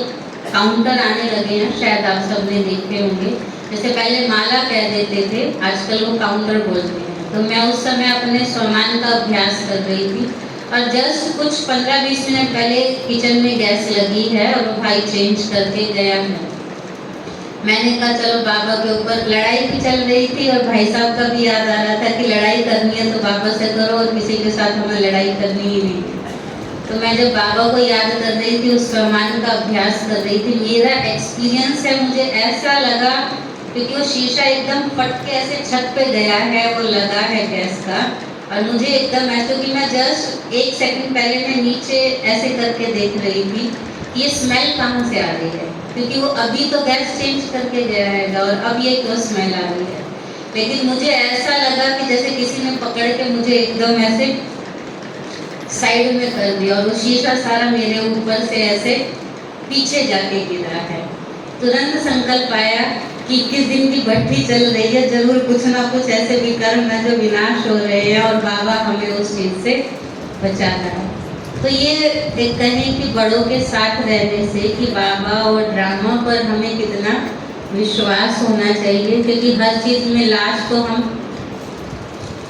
काउंटर आने लगे हैं, शायद आप सब ने देखे होंगे, जैसे पहले माला कह देते थे, आजकल वो काउंटर बोलते हैं। तो मैं उस समय अपने स्वमान का अभ्यास कर रही थी, और जस्ट कुछ 15-20 मिनट पहले किचन में गैस लगी है और वो भाई चेंज करके गया है। मैंने कहा चलो बाबा के ऊपर, लड़ाई भी चल रही थी और भाई साहब का भी याद आ रहा था कि लड़ाई करनी है तो बाबा से करो और किसी के साथ हमें लड़ाई करनी ही नहीं है। तो मैं जब बाबा को याद कर रही थी, उस स्वमान का अभ्यास कर रही थी, मेरा एक्सपीरियंस है, मुझे ऐसा लगा क्योंकि वो शीशा एकदम फट के ऐसे छत पे गया है, वो लगा है गैस का, और मुझे एकदम ऐसा कि मैं जस्ट 1 सेकंड पहले मैं नीचे ऐसे करके देख रही थी ये स्मेल कहाँ से आ रही है, क्योंकि वो अभी तो गैस चेंज करके गया है और अब ये क्यों स्मेल आ रही है। लेकिन मुझे ऐसा लगा कि जैसे किसी ने पकड़ के मुझे एकदम ऐसे साइड में कर दिया और वो शीशा सारा मेरे ऊपर से ऐसे पीछे जाके गिरा है। तुरंत संकल्प आया कि 21 दिन की भट्टी चल रही है, जरूर कुछ ना कुछ ऐसे विकर्म है जो विनाश हो रहे हैं और बाबा हमें उस चीज से बचाता है। तो ये एक कहें कि बड़ों के साथ रहने से कि बाबा और ड्रामा पर हमें कितना विश्वास होना चाहिए, क्योंकि हर चीज़ में लास्ट तो हम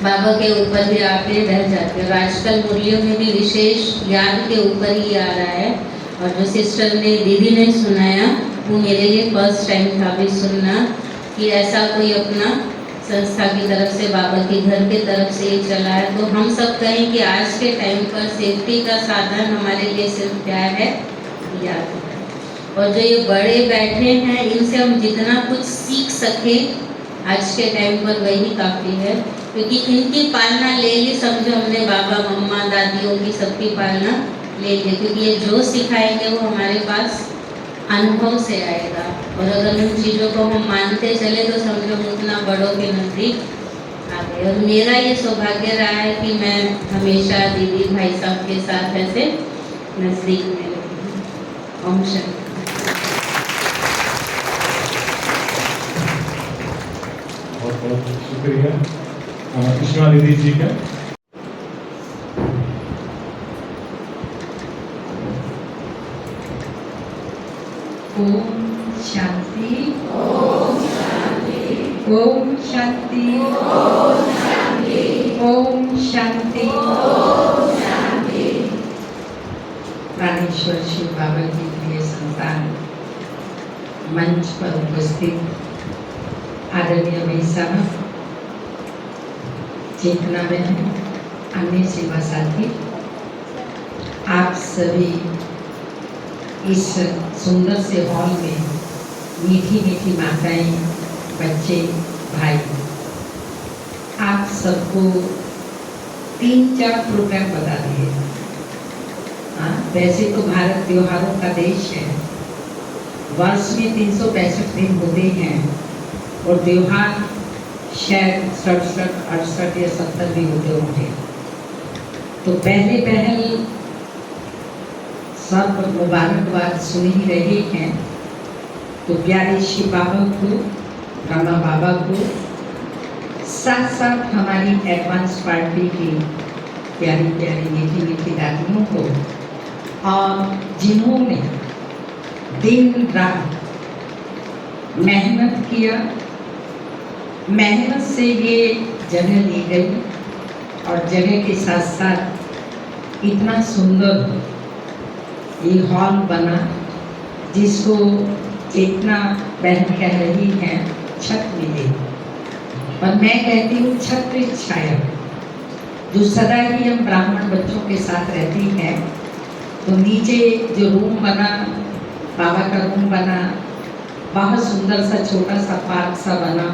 बाबा के ऊपर भी आके रह जाते हैं। आजकल मुरलियों में भी विशेष ज्ञान के ऊपर ही आ रहा है, और जो सिस्टर ने, दीदी ने सुनाया, वो मेरे लिए फर्स्ट टाइम था भी सुनना कि ऐसा कोई अपना संस्था की तरफ से, बाबा के घर के तरफ से ये चला है। तो हम सब कहें कि आज के टाइम पर सेफ्टी का साधन हमारे लिए सिर्फ क्या है, याद है। और जो ये बड़े बैठे हैं, इनसे हम जितना कुछ सीख सकें आज के टाइम पर वही काफ़ी है, क्योंकि इनकी पालना ले ली, समझो हमने बाबा मम्मा दादियों की सबकी पालना ले ली, क्योंकि ये जो सिखाएंगे वो हमारे पास अनुभव से आएगा। और अगर उन चीज़ों को हम मानते चले तो समझो हम उतना बड़ों के नज़दीक आ गए। और मेरा ये सौभाग्य रहा है कि मैं हमेशा दीदी भाई साहब के साथ ऐसे नज़दीक में रही हूँ। ओम शांति।
बहुत बहुत शुक्रिया कृष्णा दीदी जी का।
ओम शांति, ओम शांति, ओम शांति, ओम शांति, ओम शांति, ओम शांति। प्राणेश्वर शिव बाबा की प्रिय संतान, मंच पर उपस्थित आदरणीय भाई साहब, चेतना बहन, अन्य सेवा साथी, आप सभी इस सुंदर से हॉल में, मीठी मीठी माताएं, बच्चे, भाई, आप सबको 3-4 प्रोग्राम बता दिए। हाँ, वैसे तो भारत त्योहारों का देश है, वर्ष में 365 दिन होते हैं और त्योहार शायद 67, 68 या 70 भी होते होंगे। तो पहल सब मुबारकबाद सुन ही रहे हैं। तो प्यारे शिव बाबा को, ब्रह्मा बाबा को, साथ साथ हमारी एडवांस पार्टी की प्यारी प्यारी मीठी मीठी दादियों को, और जिन्होंने दिन रात मेहनत किया, मेहनत से ये जगह ली गई और जगह के साथ साथ इतना सुंदर ये हॉल बना, जिसको इतना बहन कह रही है छत मिले, और मैं कहती हूँ छत्र छाया, जो सदा ही हम ब्राह्मण बच्चों के साथ रहती है। तो नीचे जो रूम बना, बाबा का रूम बना, बहुत सुंदर सा छोटा सा पार्क सा बना,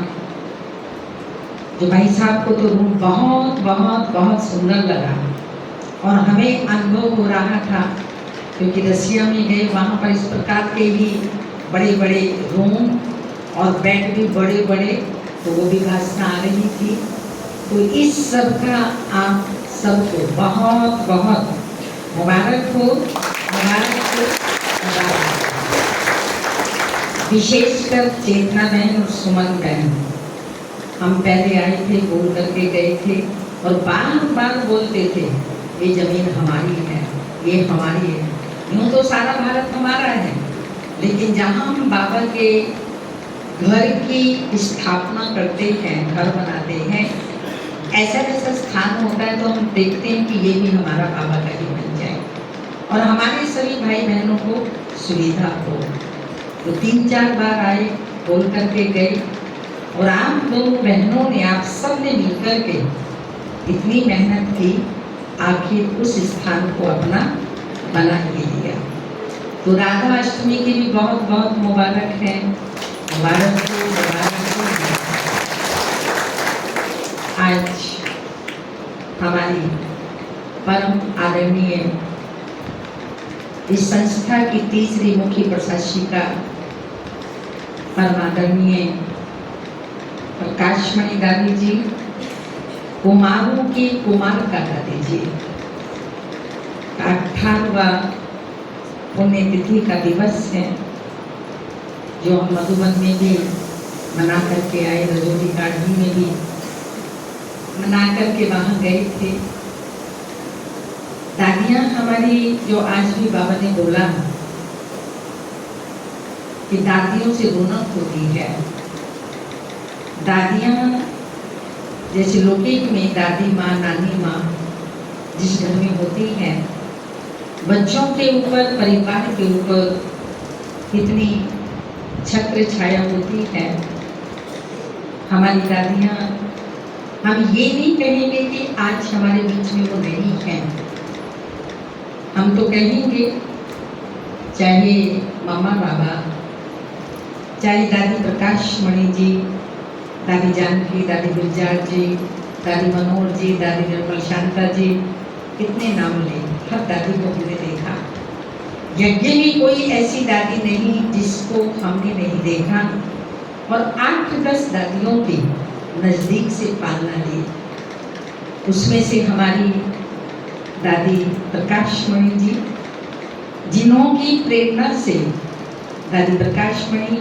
जो भाई साहब को तो रूम बहुत बहुत बहुत सुंदर लगा। और हमें अनुभव हो रहा था, क्योंकि रसिया में गए, वहाँ पर इस प्रकार के ही बड़े बड़े रूम और बेड भी बड़े बड़े, तो वो भी भाषा आ रही थी। तो इस सब का आप सबको बहुत बहुत मुबारक हो, मुबारक हो, मुबारक हो। विशेषकर चेतना बहन और सुमन बहन, हम पहले आए थे, बोल करके गए थे और बार बार बोलते थे ये जमीन हमारी है, ये हमारी है। यूँ तो सारा भारत हमारा है, लेकिन जहाँ हम बाबा के घर की स्थापना करते हैं, घर बनाते हैं, ऐसा जैसा स्थान होता है, तो हम देखते हैं कि ये भी हमारा बाबा का ही बन जाए और हमारे सभी भाई बहनों को सुविधा हो। तो 3-4 बार आए, बोल करके गए, और आप दोनों बहनों ने, आप सब ने मिलकर के इतनी मेहनत की, आखिर उस स्थान को अपना बना ही लिया। तो राधा अष्टमी की भी बहुत बहुत मुबारक है, मुबारक हो, मुबारक हो। आज हमारी परम आदरणीय इस संस्था की तीसरी मुख्य प्रशासिका, परम आदरणीय प्रकाशमणि दादी जी, कुमारों की कुमार का दादी जी, 18वां पुण्यतिथि का दिवस है, जो हम मधुबन में भी मना करके आए, रजौरी काढ़ी में भी मना करके वहाँ गए थे। दादियाँ हमारी, जो आज भी बाबा ने बोला कि दादियों से रौनक होती है। दादियाँ जैसे लौकिक में दादी माँ, नानी माँ जिस घर में होती है, बच्चों के ऊपर, परिवार के ऊपर कितनी छत्र छाया होती है। हमारी दादियाँ, हम ये नहीं कहेंगे कि आज हमारे बीच में वो नहीं है, हम तो कहेंगे चाहे मम्मा बाबा, चाहे दादी प्रकाशमणि जी, दादी जानकी, दादी गुलजार जी, दादी मनोहर जी, दादी निर्मल शांता जी, कितने नाम ले, हर दादी को हमने देखा। यज्ञ में कोई ऐसी दादी नहीं जिसको हमने नहीं देखा, और 8-10 दादियों की नज़दीक से पालना ली। उसमें से हमारी दादी प्रकाशमणि जी, जिन्होंने प्रेरणा से दादी प्रकाशमणि,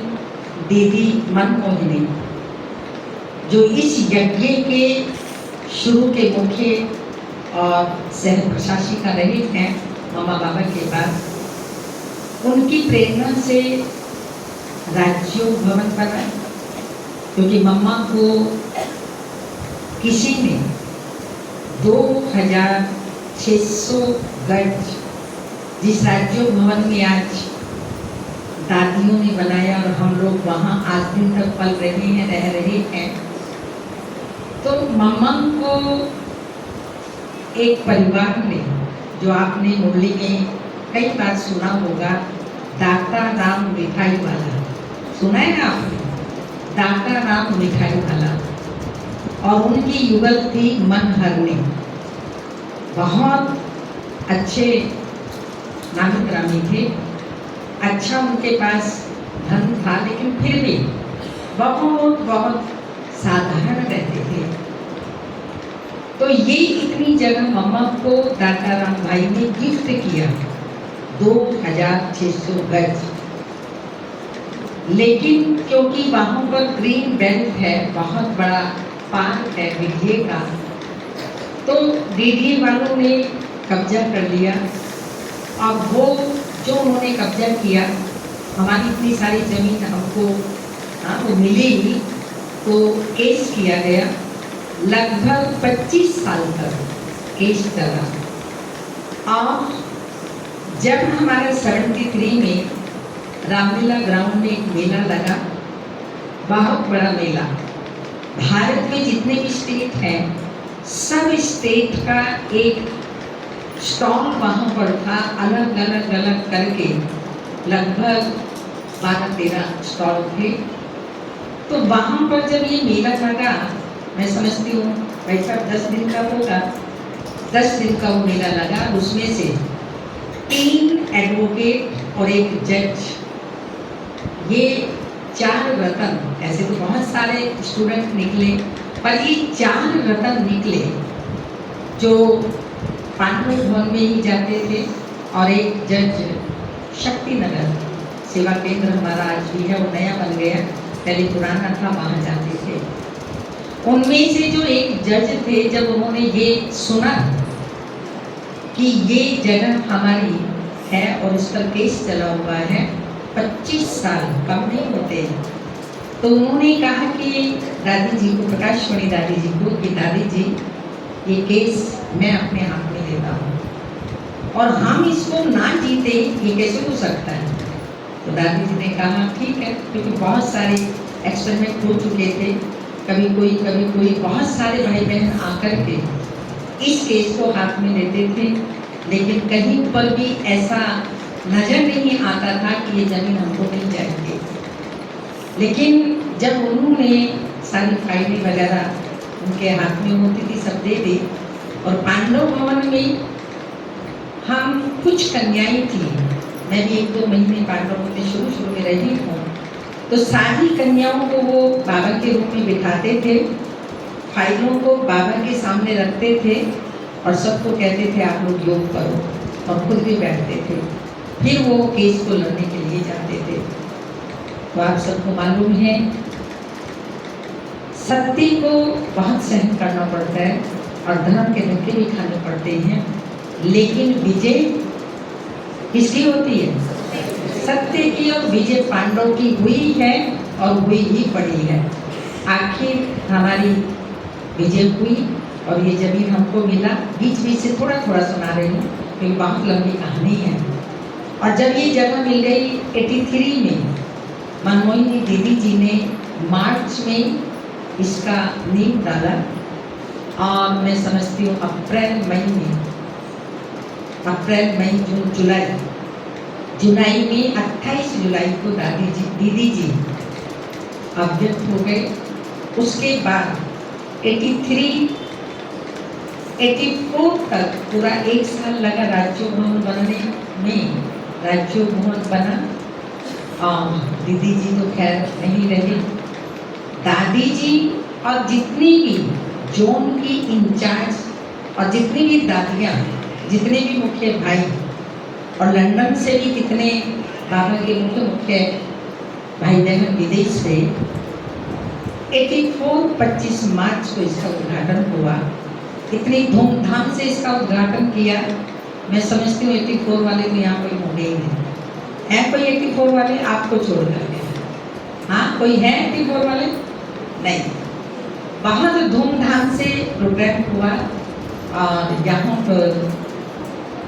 दीदी मनमोहिनी, जो इस यज्ञ के शुरू के मुख्य और सह प्रशासिका रहे हैं मामा बाबा के बाद, उनकी प्रेरणा से राज्यों भवन बना, क्योंकि मम्मा को किसी ने 2600 गज जिस राज्यों भवन में आज दादियों ने बनाया, और हम लोग वहाँ आज दिन तक पल रहे हैं, रह रहे हैं। तो मम्मा को एक परिवार ने, जो आपने मुरली में कई बार सुना होगा, दाता राम मिठाई वाला, सुना है ना आपने? दाता राम मिठाई वाला, और उनकी युगल थी मन हरने। बहुत अच्छे नामी ग्रामी थे, अच्छा उनके पास धन था, लेकिन फिर भी बहुत बहुत साधारण रहते थे। तो ये इतनी जगह मम्मा को दाता राम भाई ने गिफ्ट किया, 2600 गज। लेकिन क्योंकि वहाँ पर ग्रीन बेल्ट है, बहुत बड़ा पार्क है डीडीए का, तो डीडीए वालों ने कब्जा कर लिया। अब वो जो उन्होंने कब्जा किया, हमारी इतनी सारी जमीन हमको वो मिलेगी, तो केस किया गया। लगभग 25 साल तक केस चला। और जब हमारा 73 में रामलीला ग्राउंड में एक मेला लगा, बहुत बड़ा मेला, भारत में जितने भी स्टेट हैं सब स्टेट का एक स्टॉल वहाँ पर था, अलग अलग अलग करके लगभग 12-13 स्टॉल थे। तो वहाँ पर जब ये मेला लगा, मैं समझती हूँ भाई साहब 10 दिन का होगा, 10 दिन का वो मेला लगा। उसमें से 3 एडवोकेट और 1 जज, ये 4 रतन, ऐसे तो बहुत सारे स्टूडेंट निकले, पर ये 4 रतन निकले जो पांडव भवन में ही जाते थे। और 1 जज शक्तिनगर सेवा केंद्र हमारा आज भी है, वो नया बन गया, पहले पुराना था, वहाँ जाते थे। उनमें से जो 1 जज थे, जब उन्होंने ये सुना कि ये जगह हमारी है और इस पर केस चला हुआ है, 25 साल कम नहीं होते, तो उन्होंने कहा कि दादी जी को, प्रकाशमणि दादी जी को, कि दादी जी ये केस मैं अपने हाथ में लेता हूँ और हम इसको ना जीते ये कैसे हो सकता है। तो दादी जी ने कहा ठीक है, क्योंकि बहुत सारे एक्सपेरिमेंट हो चुके थे, कभी कोई बहुत सारे भाई बहन आकर के इस केस को हाथ में लेते थे, लेकिन कहीं पर भी ऐसा नजर नहीं आता था कि ये जमीन हमको मिल जाएगी। लेकिन जब उन्होंने सारी फाइलें वगैरह उनके हाथ में होती थी, सब दे दी। और पांडव भवन में हम कुछ कन्याएं थी, मैं भी 1-2 महीने पांडव में शुरू में रही हूँ, तो सारी कन्याओं को वो बाबा के रूप में बिठाते थे, फाइलों को बाबा के सामने रखते थे और सबको कहते थे आप लोग योग करो, और खुद भी बैठते थे। फिर वो केस को लड़ने के लिए जाते थे। तो आप सबको मालूम है सत्य को बहुत सहन करना पड़ता है और धर्म के धक्के भी खाने पड़ते हैं, लेकिन विजय किसकी होती है? सत्य की। और विजय पांडव की हुई है और हुई ही पड़ी है। आखिर हमारी विजय हुई और ये जमीन हमको मिला। बीच बीच से थोड़ा थोड़ा सुना रही हूँ क्योंकि बहुत लंबी कहानी है। और जब ये जगह मिल गई 83 में, मनमोहिनी दीदी जी ने मार्च में इसका नींव डाला और मैं समझती हूँ अप्रैल मई जून जुलाई में 28 जुलाई को दीदी जी अवगत हो गए। उसके बाद 84 तक पूरा 1 साल लगा राज्य भवन बनने में। राज्य भवन बना और दीदी जी तो खैर नहीं रही। दादी जी और जितनी भी जोन की इंचार्ज और जितनी भी दादियाँ, जितने भी मुख्य भाई और लंदन से भी कितने बाबा के मुख्य भाई बहन विदेश से 25 मार्च को इसका उद्घाटन हुआ। इतनी धूमधाम से इसका उद्घाटन किया। मैं समझती हूँ 84 वाले तो यहाँ कोई होंगे ही नहीं। है कोई 84 वाले आपको छोड़ करके? हाँ, कोई है 84 वाले? नहीं। बहुत धूमधाम से प्रोग्राम हुआ और यहाँ पर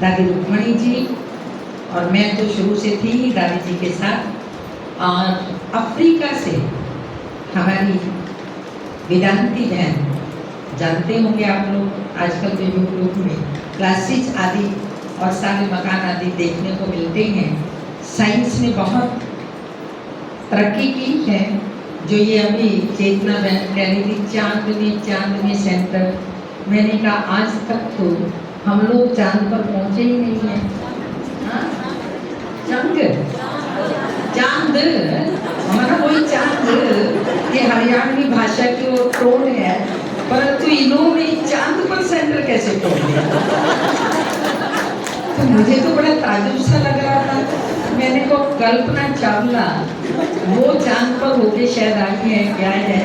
दादी रुक्मणी जी और मैं तो शुरू से थी ही दादी जी के साथ। और अफ्रीका से हमारी वेदांती बहन, जानते होंगे आप लोग, आजकल के यूट्यूब में क्लासेस आदि और सारे मकान आदि देखने को मिलते हैं। साइंस ने बहुत तरक्की की है। जो ये अभी चेतना बहन कह रही थी चांद में सेंटर, मैंने कहा आज तक तो हम लोग चांद पर पहुंचे ही नहीं हैं। हाँ? चांद चांद हमारा वही चांद, ये हरियाणवी भाषा की वो टोन है, परंतु इन्होंने चांद पर सेंटर कैसे तोड़ दिया? तो मुझे तो बड़ा ताजुब सा लग रहा था। मैंने को कल्पना चावला वो चांद पर होके शायद आई है, क्या है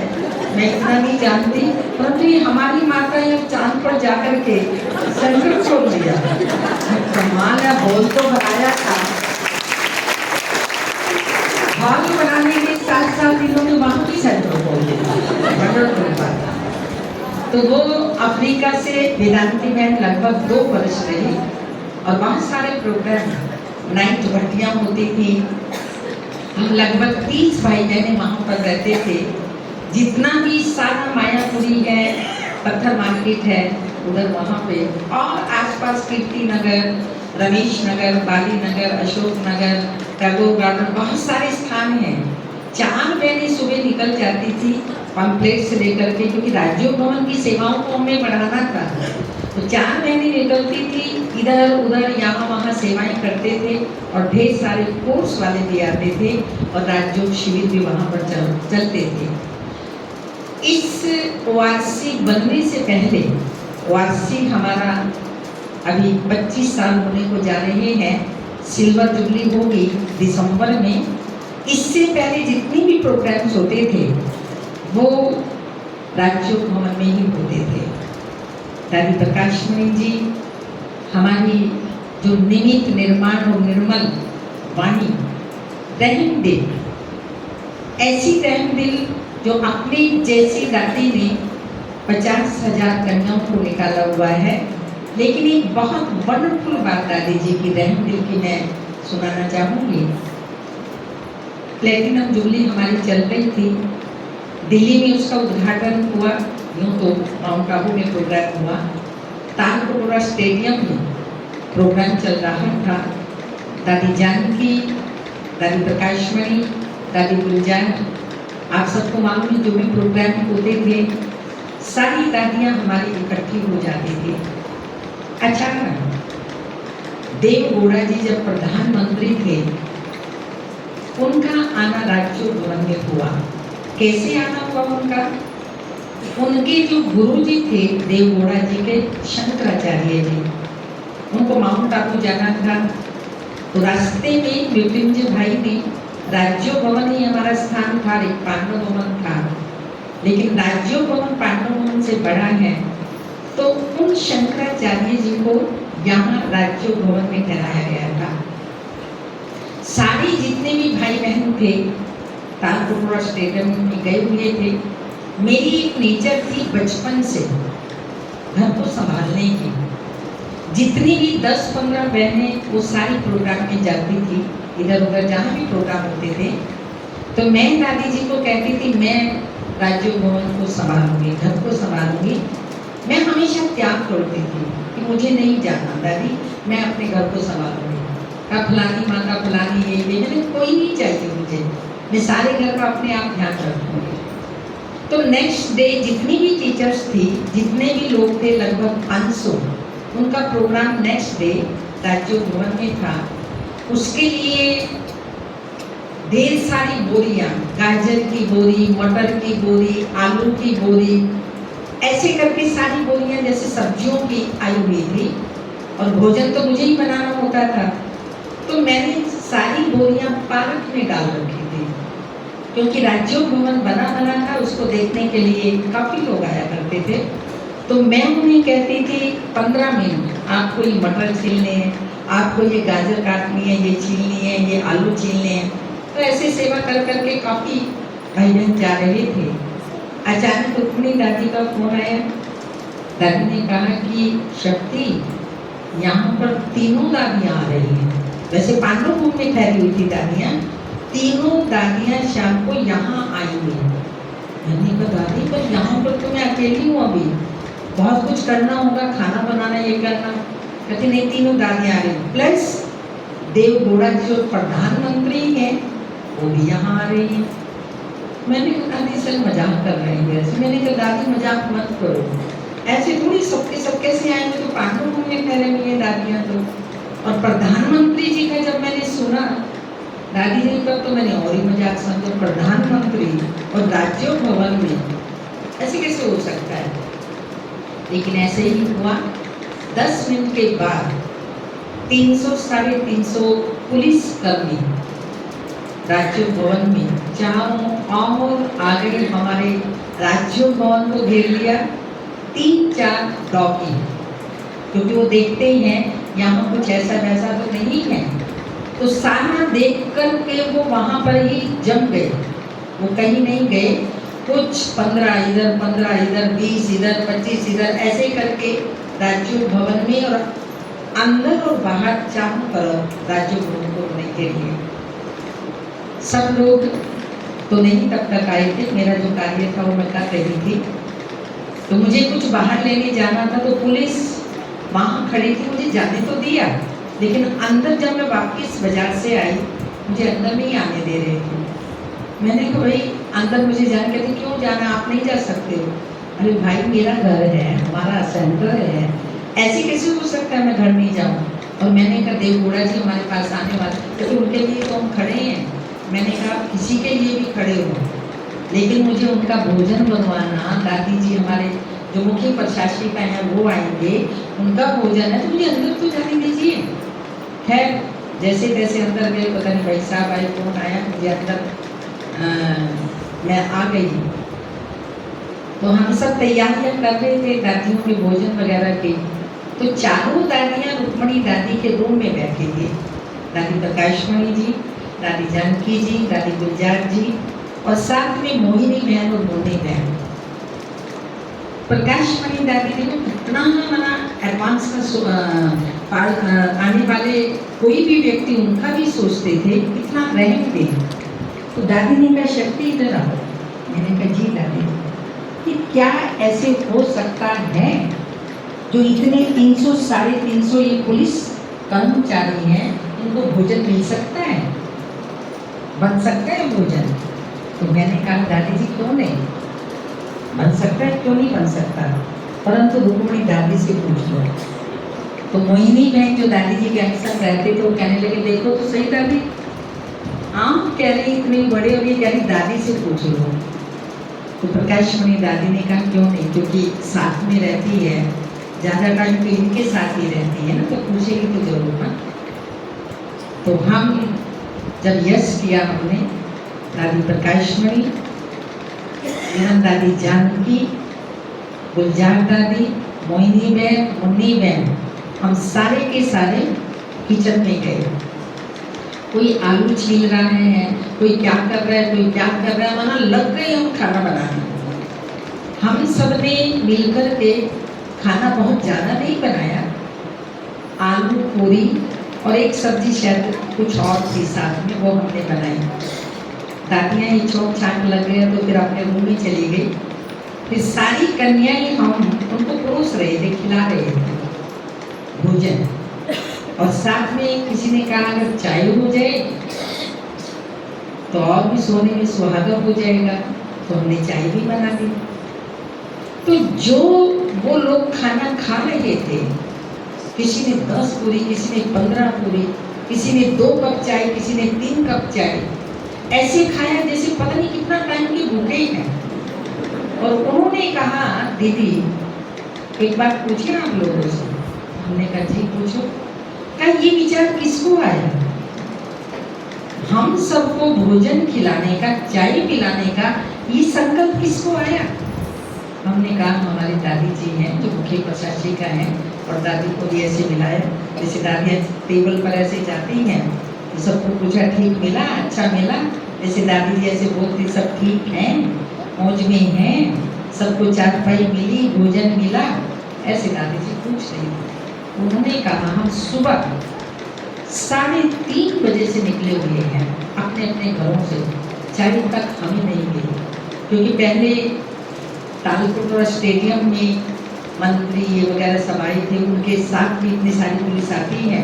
मैं इतना नहीं जानती, परंतु ये हमारी माता ये चांद पर जाकर के सेंटर छोड़ दिया। कमाल है, बोल तो बनाया था, हॉल बनाने के 7 दिनों में वहाँ भी सेंटर खोल दिया। तो वो अफ्रीका से वेदांती में लगभग 2 वर्ष रही और बहुत सारे प्रोग्राम, नाइट भट्टियाँ होती थी। हम लगभग 30 भाई बहने वहाँ पर रहते थे। जितना भी सारा मायापुरी है, पत्थर मार्केट है उधर वहाँ पे, और आसपास कीर्ति नगर, रमेश नगर, बाली नगर, अशोक नगर, टैगोर गार्डन, बहुत सारे स्थान हैं। 4 बहनें सुबह निकल जाती थी पम्पलेट से लेकर के, क्योंकि राज्य भवन की सेवाओं को हमें बढ़ाना था। तो 4 बहनें निकलती थी, इधर उधर यहाँ वहाँ सेवाएं करते थे, और ढेर सारे कोर्स वाले भी आते थे, और राज्यों शिविर भी वहाँ पर चलते थे। इस ओआरसी बनने से पहले, ओआरसी हमारा अभी 25 साल होने को जा रहे हैं, सिल्वर जुबली होगी दिसंबर में। इससे पहले जितनी भी प्रोग्राम्स होते थे वो राज्य भवन में ही होते थे। दादी प्रकाशमणि जी हमारी जो निमित्त निर्माण और निर्मल वाणी, रहम दिल, ऐसी रहम दिल जो अपनी जैसी दादी ने 50,000 कन्याओं को निकाला हुआ है। लेकिन एक बहुत वंडरफुल बात दादी जी की रहम दिल की मैं सुनाना चाहूँगी। प्लेटिनम जुबली हमारी चल रही थी, दिल्ली में उसका उद्घाटन हुआ, यूँ तो माउंट आबू में प्रोग्राम हुआ, तालकटोरा स्टेडियम में प्रोग्राम चल रहा था। दादी जानकी, दादी प्रकाशमणि, दादी गुलजार, आप सबको मालूम है जो भी प्रोग्राम होते थे सारी दादियाँ हमारी इकट्ठी हो जाती थी। अचानक देव गौड़ा जी जब प्रधानमंत्री थे, उनका आना राज्य भवन में हुआ। कैसे आना हुआ उनका? उनके जो गुरु जी थे देव गौड़ा जी के, शंकराचार्य जी, उनको माउंट आबू जाना था। तो रास्ते में मृत्युंजय भाई ने, राज्य भवन ही हमारा स्थान था, एक पांडव भवन था, लेकिन राज्य भवन पांडव भवन से बड़ा है, तो उन शंकराचार्य जी को यहाँ राज्य भवन में ठहराया गया था। सारी जितने भी भाई बहन थे तालकटोरा स्टेडियम में गए हुए थे। मेरी एक नेचर थी बचपन से घर को संभालने की। जितनी भी 10-15 बहनें वो सारी प्रोग्राम में जाती थी, इधर उधर जहाँ भी प्रोग्राम होते थे, तो मैं दादी जी को कहती थी मैं राज्य भवन को संभालूंगी, घर को संभालूंगी। मैं हमेशा त्याग करती थी कि मुझे नहीं जाना दादी, मैं अपने घर को संभालूंगी। का फलानी माँ का फलानी ये मैंने कोई नहीं चाहिए मुझे, मैं सारे घर का अपने आप ध्यान रखूंगी। तो नेक्स्ट डे जितनी भी टीचर्स थी, जितने भी लोग थे, लगभग 500, उनका प्रोग्राम नेक्स्ट डे राज्य भवन में था। उसके लिए ढेर सारी बोरियां, गाजर की बोरी, मटर की बोरी, आलू की बोरी, ऐसे करके सारी बोरियां जैसे सब्जियों की आई हुई थी, और भोजन तो मुझे ही बनाना होता था। तो मैंने सारी बोरियां पार्क में डाल रखी थी, क्योंकि राज्य भवन बना था, उसको देखने के लिए काफ़ी लोग आया करते थे। तो मैं उन्हें कहती थी 15 मिनट आपको ये मटर छीलने हैं, आपको ये गाजर काटनी है, ये छीलनी है, ये आलू छीलने हैं। तो ऐसे सेवा कर करके काफ़ी भाई बहन जा रहे थे। अचानक अपनी दादी का फोन आया। दादी ने कहा कि शक्ति, यहाँ पर 3 दादियाँ आ रही हैं। वैसे पांडव भूमि में ठहरी हुई थी दादियाँ, 3 दादियाँ शाम को यहाँ आई हुई हैं। मैंने कहा दादी पर यहाँ पर तो मैं अकेली हूँ, अभी बहुत कुछ करना होगा, खाना बनाना, ये करना। कहते नहीं, 3 दादियाँ आ रही, प्लस देव गौड़ा जी जो प्रधानमंत्री हैं वो भी यहाँ आ रही हैं। मैंने कहा दादी सर मजाक कर रही है। मैंने कहा दादी मजाक मत करो, ऐसे थोड़ी सबके सब कैसे आएंगे, तो पांडव भूमि में ठहरे हुए हैं दादियाँ तो। और प्रधानमंत्री जी का जब मैंने सुना, दादी जी का तो मैंने और ही मजाक समझा, प्रधानमंत्री और राज्य भवन में ऐसे कैसे हो सकता है। लेकिन ऐसे ही हुआ। 10 मिनट के बाद 300 साढ़े 300 पुलिस कर्मी राज्य भवन में चारों और आगे हमारे राज्य भवन को घेर लिया। 3-4 डॉगी, क्योंकि वो देखते ही हैं यहाँ कुछ ऐसा वैसा तो नहीं है, तो सारा देख कर के वो वहाँ पर ही जम गए, वो कहीं नहीं गए। कुछ 15 इधर 15 इधर 20 इधर 25 इधर ऐसे करके राज्य भवन में और अंदर और बाहर चारों तरफ राज्य भवन को नहीं के लिए। सब लोग तो नहीं तब तक आए थे, मेरा जो कार्य था वो मैं कर रही थी। तो मुझे कुछ बाहर लेने जाना था, तो पुलिस वहाँ खड़ी थी, मुझे जाने तो दिया, लेकिन अंदर जब मैं वापस बाजार से आई मुझे अंदर नहीं आने दे रहे थे। मैंने कहा भाई अंदर मुझे जाने, कहते क्यों जाना, आप नहीं जा सकते हो। अरे भाई मेरा घर है, हमारा सेंटर है, ऐसे कैसे हो सकता है मैं घर नहीं जाऊँ। और मैंने कहा देवगौड़ा जी हमारे पास आने वाले, क्योंकि उनके लिए तो हम खड़े हैं। मैंने कहा किसी के लिए भी खड़े हो, लेकिन मुझे उनका भोजन बनवाना, दादी जी हमारे जो मुख्य प्रशासिका हैं वो आएंगे, उनका भोजन है, तो मुझे अंदर तो जाने दीजिए। खैर जैसे तैसे अंदर गए, पता नहीं भाई साहब आए कौन आया, मुझे अंदर मैं आ गई। तो हम सब तैयारियां कर रहे थे दादियों के भोजन वगैरह की। तो चारों दादियां रुक्मणी दादी के रूम में बैठी थी, दादी प्रकाशमणि जी, दादी जानकी जी, दादी गुलजार जी और साथ में मोहिनी बहन और मोनी बहन। प्रकाशमणि दादी ने इतना मना एडवांस का आने वाले कोई भी व्यक्ति उनका भी सोचते थे, इतना रहम दे। तो दादी ने कहा शक्ति इधर आओ। मैंने कहा जी दादी, कि क्या ऐसे हो सकता है जो इतने 300 साढ़े 300 ये पुलिस कर्मचारी हैं, उनको भोजन मिल सकता है, बन सकता है भोजन। तो मैंने कहा दादी जी क्यों नहीं बन सकता है, क्यों नहीं बन सकता, परंतु रुक्मणी दादी से पूछ लो। तो मोहिनी बहन जो दादी जी के अक्सर रहते थे वो कहने लगे देखो तो सही दादी, आप कह रही इतने बड़े और ये कह रही दादी से पूछ लो। तो प्रकाशमणि दादी ने कहा क्यों नहीं, क्योंकि साथ में रहती है, ज़्यादा टाइम तो इनके साथ ही रहती है ना, तो पूछेगी तो जरूर ना। तो हम जब यश किया हमने, दादी प्रकाशमणि, दादी जानकी, गुलजार दादी, मोहिनी बहन, मुन्नी बहन, हम सारे के सारे किचन में गए। कोई आलू छील रहा है, कोई क्या कर रहा है, कोई क्या कर रहा है, वहाँ लग गए हम खाना बनाने। हम सब ने मिलकर के खाना बहुत ज़्यादा नहीं बनाया, आलू पूरी और एक सब्जी शायद कुछ और थी साथ में, वो हमने बनाई। दादियाँ ही चौक छाक लग गए तो फिर अपने रूम में चली गई। फिर सारी कन्याएं हम उनको परोस रहे थे, खिला रहे थे भोजन। और साथ में किसी ने कहा अगर चाय हो जाए तो और भी सोने में सुहागा हो जाएगा, तो हमने चाय भी बना दी। तो जो वो लोग खाना खा रहे थे, किसी ने 10 पूरी, किसी ने 15 पूरी, किसी ने 2 कप चाय, किसी ने 3 कप चाय, ऐसे खाया जैसे पता नहीं कितना टाइम के भूखे हैं। और उन्होंने कहा दीदी एक बात पूछिए आप लोगों से। हमने कहा जी पूछो। कहा ये विचार किसको आया, हम सबको भोजन खिलाने का, चाय पिलाने का, ये संकल्प किसको आया। हमने कहा हमारी दादी जी हैं जो मुख्य प्रशासिका हैं, और दादी को भी ऐसे मिलाया जैसे दादियाँ टेबल पर ऐसे जाती हैं, तो सबको पूछा ठीक मिला, अच्छा मिला, जैसे दादी जी ऐसे बोलती सब ठीक हैं, मौज में हैं, सबको चारपाई मिली, भोजन मिला, ऐसे दादी जी पूछ रही थी। उन्होंने कहा हम सुबह 3:30 बजे से निकले हुए हैं अपने अपने घरों से, चाय तक हमें नहीं मिली, क्योंकि पहले तालकोटरा स्टेडियम में मंत्री ये वगैरह सब आए थे, उनके साथ भी इतनी सारी पुलिस आती है,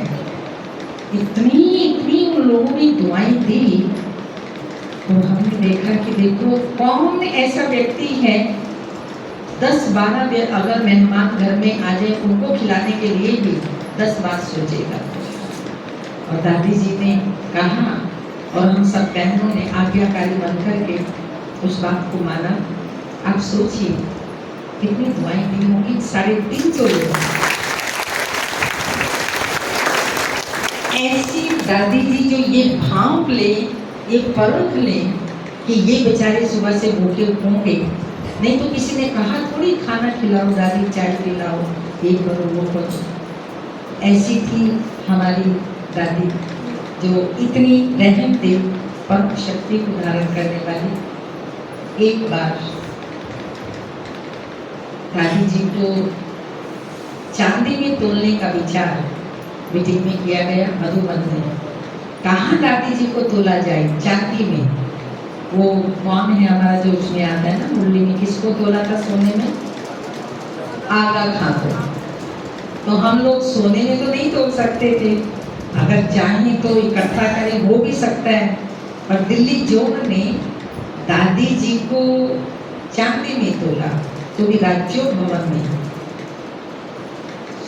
इतनी उन लोगों ने दुआएं दी। तो हमने देखा कि देखो कौन ऐसा व्यक्ति है 10-12 अगर मेहमान घर में आ जाए उनको खिलाने के लिए भी 10 बार सोचेगा। और दादी जी ने कहा और हम सब बहनों ने आज्ञाकारी बनकर के उस बात को माना। आप सोचिए कितनी दुआएं दी होंगी 350 लोग। ऐसी दादी जी जो ये भांप ले, ये परख ले कि ये बेचारे सुबह से भूखे होंगे, नहीं तो किसी ने कहा थोड़ी खाना खिलाओ दादी, चाय पिलाओ, ये करो वो करो। ऐसी थी हमारी दादी जो इतनी रहम दिल परम शक्ति को धारण करने वाली। एक बार दादी जी को चांदी में तोलने का विचार मीटिंग में किया गया मधुबन में। कहाँ दादी जी को तोला जाए? चांदी में। वो कौन है हमारा जो उसमें आता है ना मुरली में, किसको तोला था सोने में? आगा खां को। तो हम लोग सोने में तो नहीं तोल सकते थे, अगर चाहें तो इकट्ठा करें हो भी सकता है, पर दिल्ली जोन ने दादी जी को चांदी में तोला, तो भी राज्यों भवन में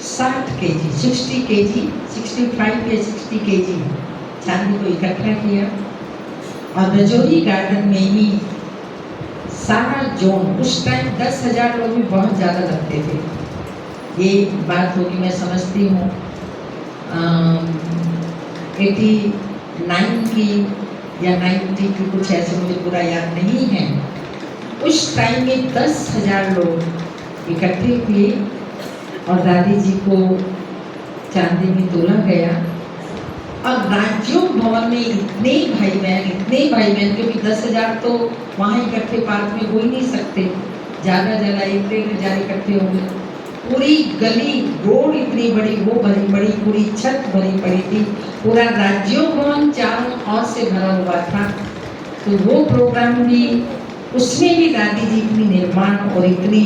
60 केजी, 60 केजी, 65 या 60 केजी चांदी को इकट्ठा किया और रजौरी गार्डन में ही सारा जोन, उस टाइम 10,000 लोग भी बहुत ज़्यादा लगते थे। ये बात होगी मैं समझती हूँ 89 की या 90 की, कुछ ऐसे मुझे पूरा याद नहीं है। उस टाइम में 10,000 लोग इकट्ठे हुए और दादी जी को चांदी में तोला गया। और राज्यों भवन में इतने भाई बहन, क्योंकि 10,000 तो वहाँ इकट्ठे पार्क में हो ही नहीं सकते, ज़्यादा 1,000 इकट्ठे होंगे। पूरी गली रोड इतनी बड़ी, वो भरी पड़ी, पूरी छत भरी पड़ी थी, पूरा राज्यों भवन चारों ओर से भरा हुआ था। तो वो प्रोग्राम भी, उसमें भी दादी जी इतनी निर्मल और इतनी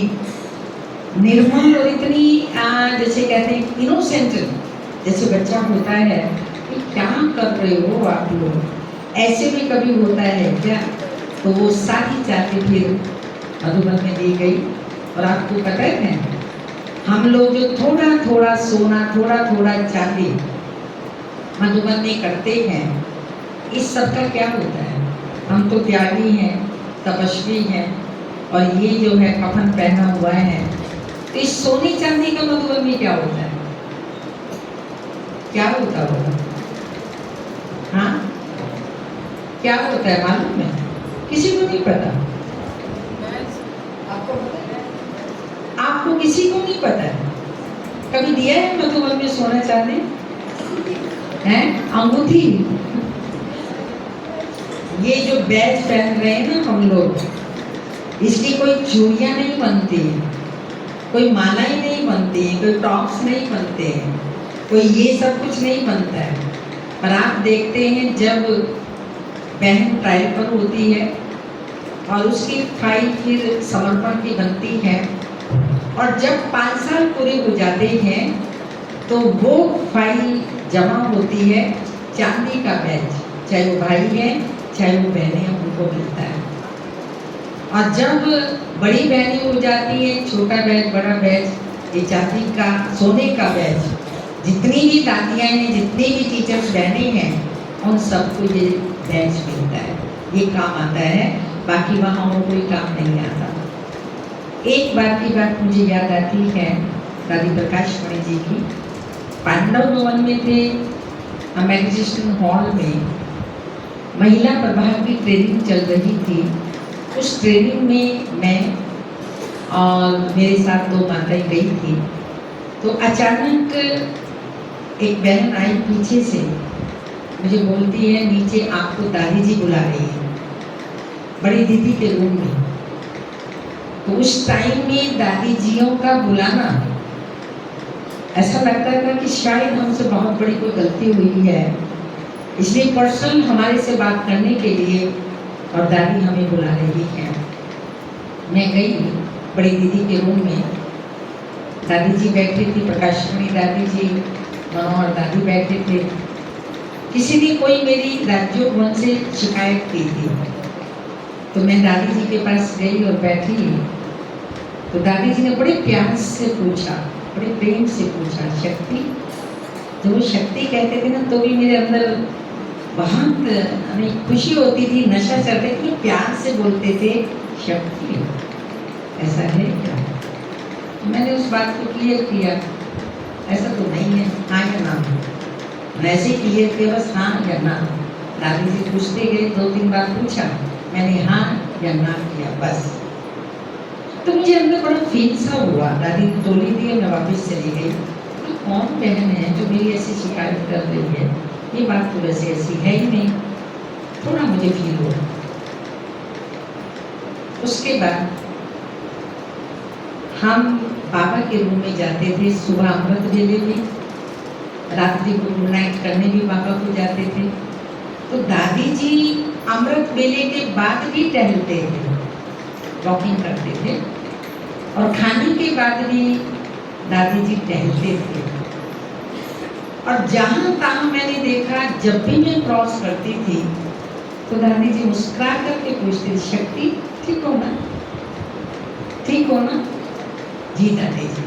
जैसे कहते हैं इनोसेंट, जैसे बच्चा होता है कि क्या कर रहे हो आप लोग, ऐसे भी कभी होता है क्या? तो वो सारी चाहती फिर मधुबन में दी गई। और आपको पता है हम लोग जो थोड़ा थोड़ा सोना, थोड़ा थोड़ा चांदी मधुबन में करते हैं, इस सब का क्या होता है? हम तो त्यागी हैं, तपस्वी हैं, और ये जो है कफन पहना हुआ है, तो इस सोने चांदी का मधुबन में क्या होता है? क्या होता होगा? हाँ, क्या होता है मालूम है? किसी को नहीं पता। आपको किसी को नहीं पता है? कभी दिया है मधुबन में सोना चांदी? हैं? अंगूठी। ये जो बैज पहन रहे हैं ना हम लोग, इसकी कोई चूड़ियां नहीं बनती, कोई मालाएं नहीं बनती हैं, कोई टॉप्स नहीं बनते हैं, कोई ये सब कुछ नहीं बनता है। पर आप देखते हैं जब बहन ट्रायल पर होती है और उसकी फाइल फिर समर्पण की बनती है, और जब 5 साल पूरे हो जाते हैं तो वो फाइल जमा होती है, चांदी का बैज, चाहे वो भाई है चाहे वो बहनें हैं, उनको मिलता है। और जब बड़ी बहनें हो जाती हैं, छोटा बैज, बड़ा बैज, ये चांदी का, सोने का बैज, जितनी भी दादियाँ हैं, जितनी भी टीचर्स बहनें हैं, उन सबको ये बैज मिलता है, ये काम आता है। बाकी वहाँ और कोई काम नहीं आता। एक बार की बात मुझे याद आती है दादी प्रकाश मणि जी की। पांडव भवन में थे, मैग्जिस्ट्रेशन हॉल में महिला प्रभाग की ट्रेनिंग चल रही थी। उस ट्रेनिंग में मैं और मेरे साथ 2 माताएं गई थी। तो अचानक एक बहन आई पीछे से, मुझे बोलती है नीचे आपको दादी जी बुला रही है, बड़ी दीदी के रूम में। तो उस टाइम में दादी जियों का बुलाना, ऐसा लगता था कि शायद हमसे बहुत बड़ी कोई गलती हुई है, इसलिए पर्सनल हमारे से बात करने के लिए और दादी हमें बुला रही है। मैं गई बड़ी दीदी के रूम में, दादी जी बैठी थी, प्रकाशमणि दादी जी, मनोहर दादी बैठे थे। किसी ने कोई मेरी राज्यों भवन से शिकायत की थी, तो मैं दादी जी के पास गई और बैठी। तो दादी जी ने बड़े प्यार से पूछा, बड़े प्रेम से पूछा, शक्ति? जब वो शक्ति कहते थे ना तो भी मेरे अंदर बहुत हमें खुशी होती थी, नशा चढ़ते थे, प्यार से बोलते थे शक्ति, ऐसा है क्या? मैंने उस बात को क्लियर किया, ऐसा तो नहीं है, हाँ या ना। मैं ऐसे ही क्लियर किया, बस हाँ या ना। दादी जी पूछते गए, 2-3 बार पूछा, मैंने हाँ या ना किया, बस। तो मुझे अंदर बड़ा फील सा हुआ। दादी ने तोली दी और मैं वापस चली गई। तो कौन बहन है जो मेरी ऐसी शिकायत कर रही है? ये बात तो वैसे ऐसी है ही नहीं। थोड़ा मुझे फील हुआ। उसके बाद हम बाबा के रूम में जाते थे, सुबह अमृत वेले में, रात्रि को गुड नाइट करने भी बाबा को जाते थे। तो दादी जी अमृत वेले के बाद भी टहलते थे, वॉकिंग करते थे, और खाने के बाद भी दादी जी टहलते थे। और जहाँ तहाँ मैंने देखा, जब भी मैं क्रॉस करती थी तो दादी जी मुस्कुरा करके पूछती थी, शक्ति ठीक हो ना, ठीक हो ना? जी दादी जी।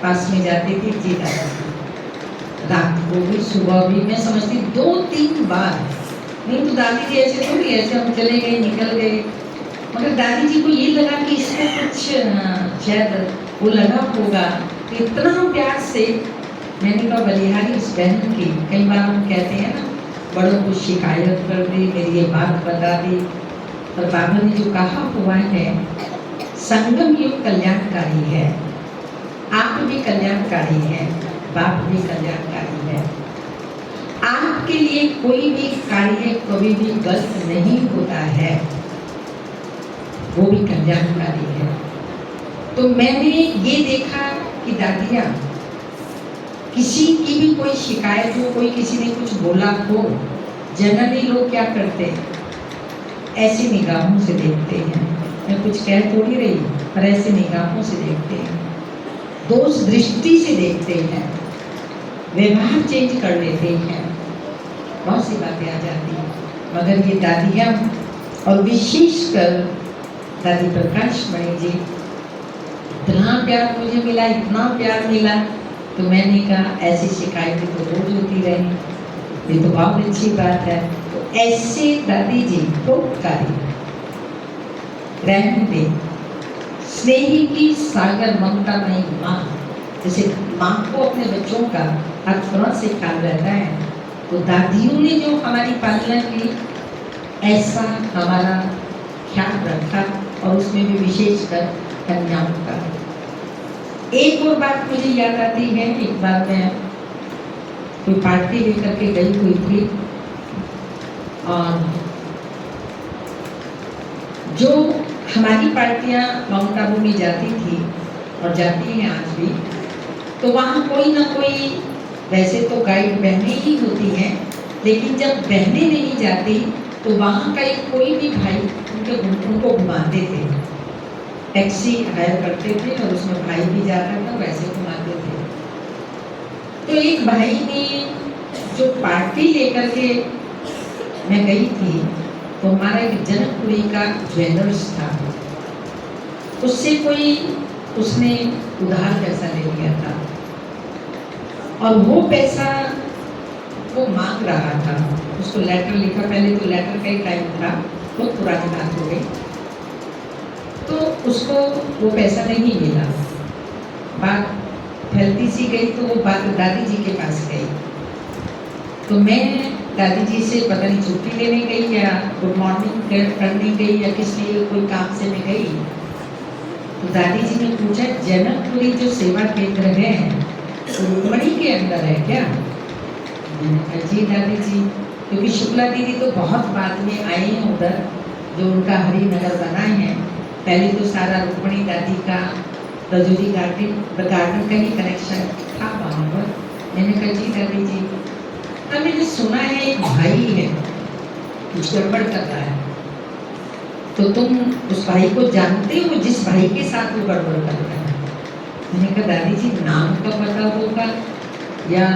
पास में जाती थी, जी दादी जी। रात को भी सुबह भी मैं समझती 2-3 बार। नहीं तो दादी जी ऐसे थोड़ी, ऐसे हम चले गए निकल गए, मगर दादी जी को ये लगा कि इसमें कुछ शायद वो लगा होगा। तो इतना प्यार से मैंने कहा, बलिहारी उस बहन की, कई बार हम कहते हैं ना, बड़ों को शिकायत कर दी, मेरी ये बात बता दी। और बाबा ने जो कहा हुआ है, संगम युग कल्याणकारी है, आप भी कल्याणकारी हैं, बाप भी कल्याणकारी है। आपके लिए कोई भी कार्य कभी भी गलत नहीं होता है, वो भी कल्याणकारी है। तो मैंने ये देखा कि दादियाँ, किसी की भी कोई शिकायत हो, कोई किसी ने कुछ बोला हो, जनरली लोग क्या करते हैं, ऐसी निगाहों से देखते हैं। मैं कुछ कह थोड़ी रही, पर ऐसी निगाहों से देखते हैं, दोष दृष्टि से देखते हैं, व्यवहार चेंज कर लेते हैं, बहुत सी बातें आ जाती हैं। मगर ये दादियाँ, और विशेषकर दादी प्रकाश मणि जी, इतना प्यार मुझे मिला, इतना प्यार मिला। तो मैंने कहा, ऐसी शिकायतें तो रोज होती रही, ये तो बहुत अच्छी बात है। तो ऐसे दादी जी परोपकारी, रहमते, स्नेही की सागर, ममता मई माँ, जैसे माँ को अपने बच्चों का हर तरह से ख्याल रहता है, तो दादियों ने जो हमारी पालना की, ऐसा हमारा ख्याल रखा, और उसमें भी विशेषकर कन्याओं का। एक और बात मुझे याद आती है, एक बार मैं कोई पार्टी लेकर के गई हुई थी, और जो हमारी पार्टियां माउंट आबू में जाती थी और जाती हैं आज भी, तो वहाँ कोई ना कोई, वैसे तो गाइड बहनें ही होती हैं, लेकिन जब बहनें नहीं जाती तो वहाँ का एक कोई भी भाई उनको घुमाते थे, टैक्सी हायर करते थे और उसमें भाई भी जाता था, वैसे घुमाते थे। तो एक भाई ने जो पार्टी लेकर के मैं गई थी, तो हमारा एक जनकपुरी का ज्वेलर्स था, उससे उसने उधार पैसा ले लिया था, और वो पैसा वो मांग रहा था। उसको लेटर लिखा, पहले तो लेटर का ही टाइम था, बहुत पुरानी बात हो गई, तो उसको वो पैसा नहीं मिला। बात फैलती सी गई, तो वो बात दादी जी के पास गई। तो मैं दादी जी से पता नहीं छुट्टी लेने गई या गुड मॉर्निंग करने गई या किस लिए कोई काम से मैं गई, तो दादी जी ने पूछा, जनकपुरी जो सेवा केंद्र है तो रुक्मणी के अंदर है क्या? मैंने कहा जी दादी जी, क्योंकि शुक्ला दीदी तो बहुत बाद में आए हैं उधर, जो उनका हरिनगर बनाए हैं। पहले तो सारा रुक्मणी दादी का रजूरी गार्डन का ही कनेक्शन था वहाँ पर। मैंने कहा जी दादी जी, अब मैंने सुना है एक भाई है कुछ गड़बड़ कर रहा है, तो तुम उस भाई को जानते हो जिस भाई के साथ वो गड़बड़ कर रहा है? मैंने कहा दादी जी, नाम का पता होगा या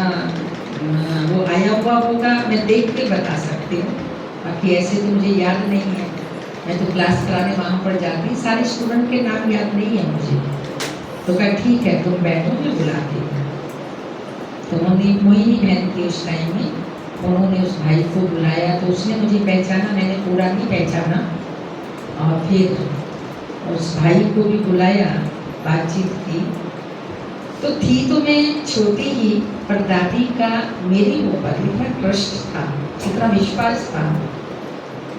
वो आया हुआ होगा, मैं देख के बता सकती हूँ, बाकी ऐसे तो मुझे याद नहीं है। मैं तो क्लास कराने वहाँ पर जाती, सारे स्टूडेंट के नाम याद नहीं है मुझे। तो कहा ठीक है तुम बैठो, मैं बुलाती हूँ। तो उन्होंने मोहिनी बहन थी उस टाइम में, उन्होंने उस भाई को बुलाया तो उसने मुझे पहचाना, मैंने पूरा नहीं पहचाना। और फिर उस भाई को भी बुलाया, बातचीत की। तो थी तो मैं छोटी ही, पर दादी का मेरे ऊपर इतना ट्रस्ट था, इतना विश्वास था।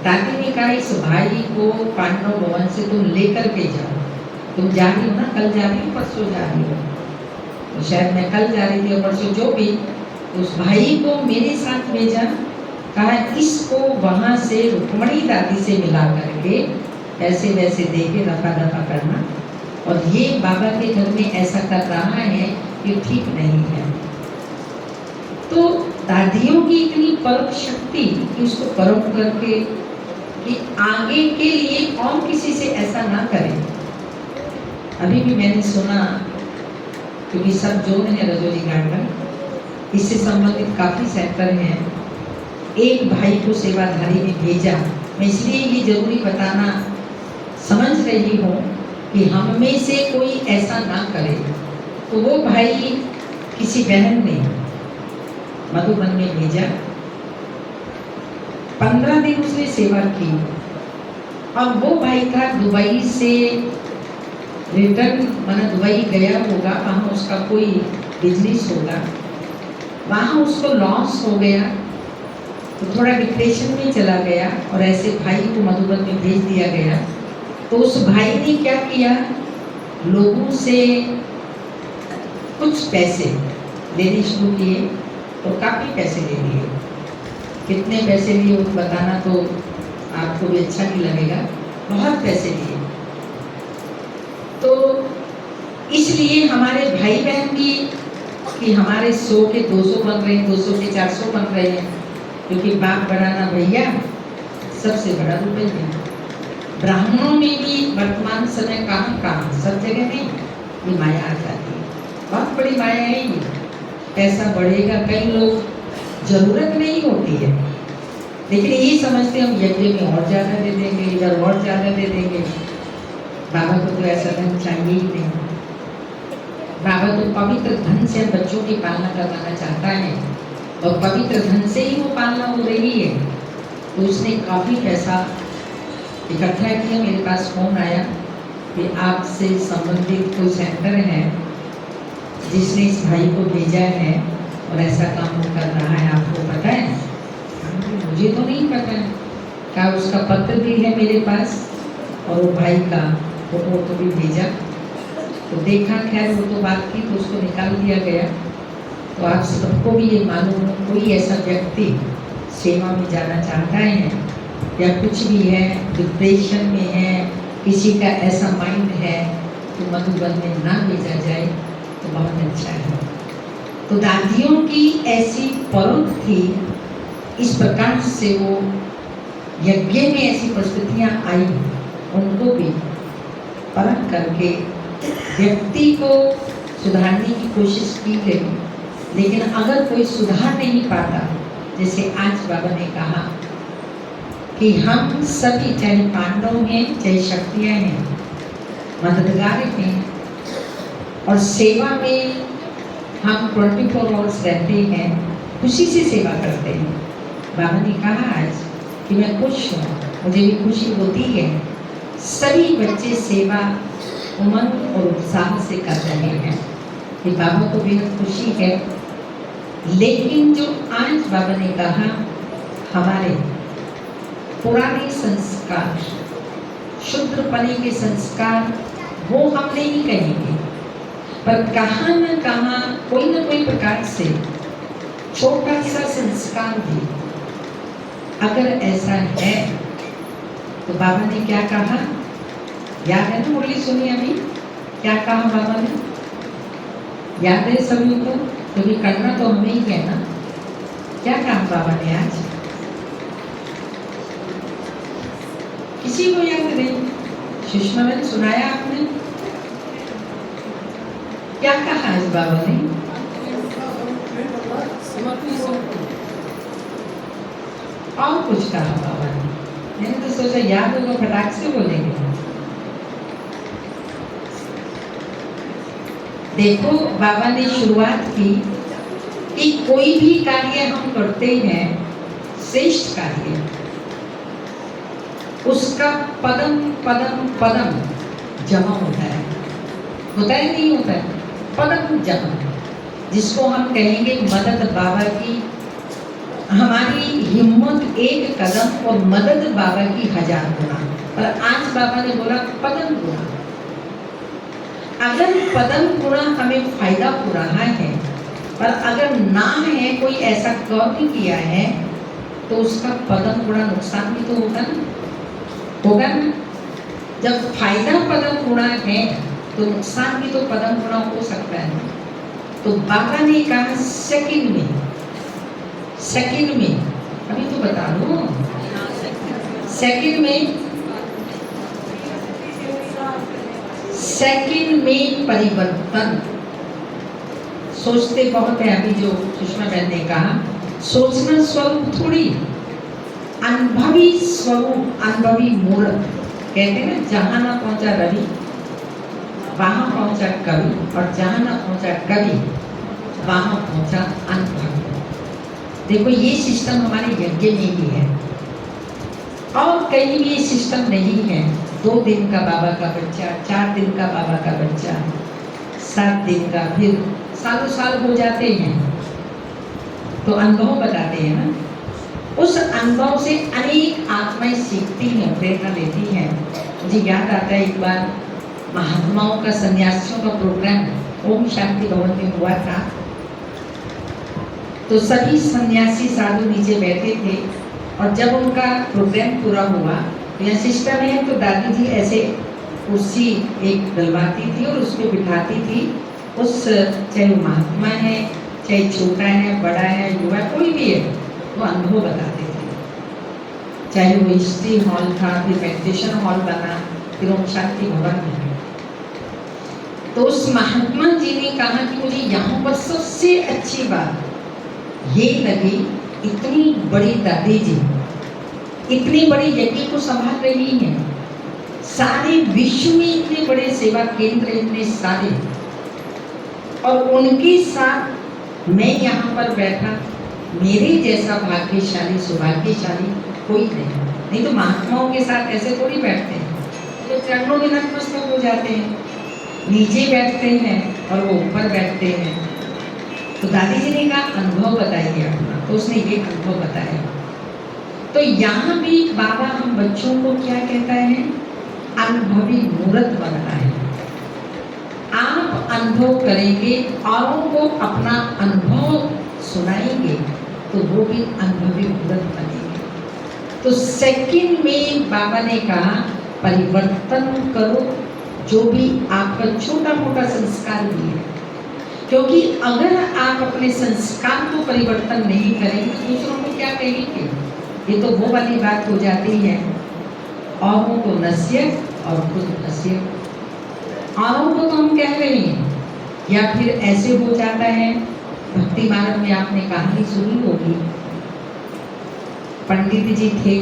दादी ने कहा इस भाई को पांडव भवन से तुम लेकर के जाओ। तुम जा रही हो ना, कल जा रही हो, परसों जा रही हो? तो शायद मैं कल जा रही थी और परसों जो भी, तो उस भाई को मेरे साथ भेजा। कहा इसको वहाँ से रुक्मणी दादी से मिला करके ऐसे वैसे दे के रफा दफा करना, और ये बाबा के घर में ऐसा कर रहा है, ये ठीक नहीं है। तो दादियों की इतनी परम शक्ति कि उसको परम करके कि आगे के लिए और किसी से ऐसा ना करें। अभी भी मैंने सुना, क्योंकि सब जो है रजोरी गार्डन, इससे संबंधित काफ़ी सेंटर हैं, एक भाई को सेवाधारी में भेजा। मैं इसलिए ये जरूरी बताना समझ रही हूँ कि हम में से कोई ऐसा ना करे। तो वो भाई किसी बहन ने मधुबन में भेजा, 15 दिन उसने सेवा की। और वो भाई था दुबई से रिटर्न, माना दुबई गया होगा, वहाँ उसका कोई बिजनेस होगा, वहाँ उसको लॉस हो गया तो थोड़ा डिप्रेशन में चला गया, और ऐसे भाई को मधुबन में भेज दिया गया। तो उस भाई ने क्या किया, लोगों से कुछ पैसे लेने शुरू किए, और काफ़ी पैसे ले लिए। कितने पैसे लिए वो बताना तो आपको भी अच्छा नहीं लगेगा, बहुत पैसे लिए। तो इसलिए हमारे भाई बहन की कि हमारे 100 के 200 बन रहे हैं, 200 के 400 बन रहे हैं, क्योंकि बाप बड़ा ना भैया, सबसे बड़ा रुपये है। ब्राह्मणों में भी वर्तमान समय कहाँ सब जगह नहीं, ये माया आ जाती है, बहुत बड़ी माया है ये। पैसा बढ़ेगा, कई लोग जरूरत नहीं होती है, लेकिन यही समझते हम यज्ञ में और ज़्यादा दे देंगे, इधर और ज़्यादा दे देंगे। बाबा को तो ऐसा धन चाहिए ही नहीं। बाबा तो पवित्र धन से बच्चों की पालना करवाना चाहता है, और पवित्र धन से ही वो पालना हो रही है। तो उसने काफ़ी पैसा इकट्ठा किया। मेरे पास फ़ोन आया कि आपसे संबंधित कोई सेंटर है जिसने इस भाई को भेजा है और ऐसा काम वो कर रहा है, आपको पता है? मुझे तो नहीं पता है। क्या उसका पत्र भी है मेरे पास, और वो भाई का फोटो तो भी भेजा। तो देखा, खैर वो तो बात की, तो उसको निकाल दिया गया। तो आप सबको भी ये मालूम हो, कोई ऐसा व्यक्ति सेवा में जाना चाहता है या कुछ भी है, डिप्रेशन में है, किसी का ऐसा माइंड है, तो मधुबन में ना भेजा जाए तो बहुत अच्छा है। तो दादियों की ऐसी परख थी, इस प्रकार से वो यज्ञ में ऐसी परिस्थितियाँ आई, उनको भी परख करके व्यक्ति को सुधारने की कोशिश की गई। लेकिन अगर कोई सुधार नहीं पाता, जैसे आज बाबा ने कहा कि हम सभी, चाहे पांडव हैं चाहे शक्तियाँ हैं, मददगार हैं, और सेवा में हम 24 आवर्स रहते हैं, खुशी से सेवा करते हैं। बाबा ने कहा आज कि मैं खुश हूँ, मुझे भी खुशी होती है। सभी बच्चे सेवा उमंग और उत्साह से कर रहे हैं, कि बाबा को बेहद खुशी है। लेकिन जो आज बाबा ने कहा, हमारे पुराने संस्कार, शुद्रपने के संस्कार, वो हम नहीं कहेंगे, पर कहाँ न कहाँ कोई न कोई प्रकार से छोटा सा संस्कार भी अगर ऐसा है, तो बाबा ने क्या कहा, याद है ना? मुरली सुनिए अभी, क्या कहा बाबा ने? याद है सभी को? क्योंकि करना तो हमें ही है ना। क्या कहा बाबा ने आज? किसी को याद नहीं? सुषमा ने सुनाया आपने? क्या कहा आज बाबा ने? और कुछ कहा बाबा ने? मैंने तो सोचा याद होगा, फटाक से बोलेंगे। देखो बाबा ने शुरुआत की कि कोई भी कार्य हम करते हैं, श्रेष्ठ कार्य, उसका पदम पदम पदम जमा होता है नहीं होता है? पदम जमा, जिसको हम कहेंगे मदद बाबा की। हमारी हिम्मत एक कदम और मदद बाबा की 1000 गुना। पर आज बाबा ने बोला पदम गुना। अगर पदम गुना हमें फायदा हो रहा है, पर अगर ना है कोई ऐसा कर्म किया है, तो उसका पदम गुना नुकसान भी तो होगा ना, होगा ना। जब फायदा पदम गुना है तो नुकसान भी तो पदम गुना हो सकता है। तो बाबा ने कहा सेकंड में, अभी तो बता दो, सेकंड में परिवर्तन। सोचते बहुत है, अभी जो सुषमा बहन ने कहा, सोचना स्वरूप थोड़ी, अनुभवी स्वरूप, अनुभवी मूर्त। कहते हैं ना, जहां ना पहुंचा रवि वहां पहुंचा कवि, और जहां ना पहुंचा कवि वहां पहुंचा अनुभव। देखो ये सिस्टम हमारे यज्ञ में ही है, और कहीं भी ये सिस्टम नहीं है। 2 दिन का बाबा का बच्चा, 4 दिन का बाबा का बच्चा, 7 दिन का, फिर सालों साल हो जाते हैं। तो अनुभव बताते हैं ना, उस अनुभव से अनेक आत्माएं सीखती हैं, प्रेरणा लेती हैं। मुझे याद आता है एक बार महात्माओं का, सन्यासियों का प्रोग्राम ओम शांति भवन में हुआ था। तो सभी सन्यासी साधु नीचे बैठे थे, और जब उनका प्रोग्राम पूरा हुआ तो यहाँ सिस्टम है, तो दादी जी ऐसे कुर्सी एक डलवाती थी और उसमें बिठाती थी। उस चाहे वो महात्मा है, चाहे छोटा है, बड़ा है, युवा, कोई भी है, वो अनुभव बताते थे। चाहे वो हिस्ट्री हॉल था, फिर मेडिटेशन हॉल बना, फिर ओम शांति भवन में। तो उस महात्मा जी ने कहा कि मुझे यहाँ पर सबसे अच्छी बात ये लगी, इतनी बड़ी दादी जी इतनी बड़ी यज्ञ को संभाल रही हैं, सारे विश्व में इतने बड़े सेवा केंद्र, इतने सारे, और उनके साथ मैं यहाँ पर बैठा, मेरे जैसा भाग्यशाली सौभाग्यशाली कोई नहीं तो महात्माओं के साथ ऐसे थोड़ी बैठते हैं, तो चरणों में नतमस्तक हो जाते हैं, नीचे बैठते हैं और वो ऊपर बैठते हैं। तो दादी जी ने कहा अनुभव बताइए अपना, तो उसने ये अनुभव बताया। तो यहाँ भी बाबा हम बच्चों को क्या कहता है, अनुभवी मूर्त बनता है। आप अनुभव करेंगे, औरों को अपना अनुभव सुनाएंगे, तो वो भी अनुभवी मूर्त बनेंगे। तो सेकंड में बाबा ने कहा परिवर्तन करो, जो भी आपका छोटा मोटा संस्कार भी है, क्योंकि अगर आप अपने संस्कार को परिवर्तन नहीं करेंगे तो दूसरों को क्या कहेंगे। ये तो वो वाली बात हो जाती है, औरों को नसीहत और खुद नसीहत। औरों को तो हम कह रहे हैं, या फिर ऐसे हो जाता है, भक्ति मार्ग में आपने कहानी सुनी होगी, पंडित जी थे,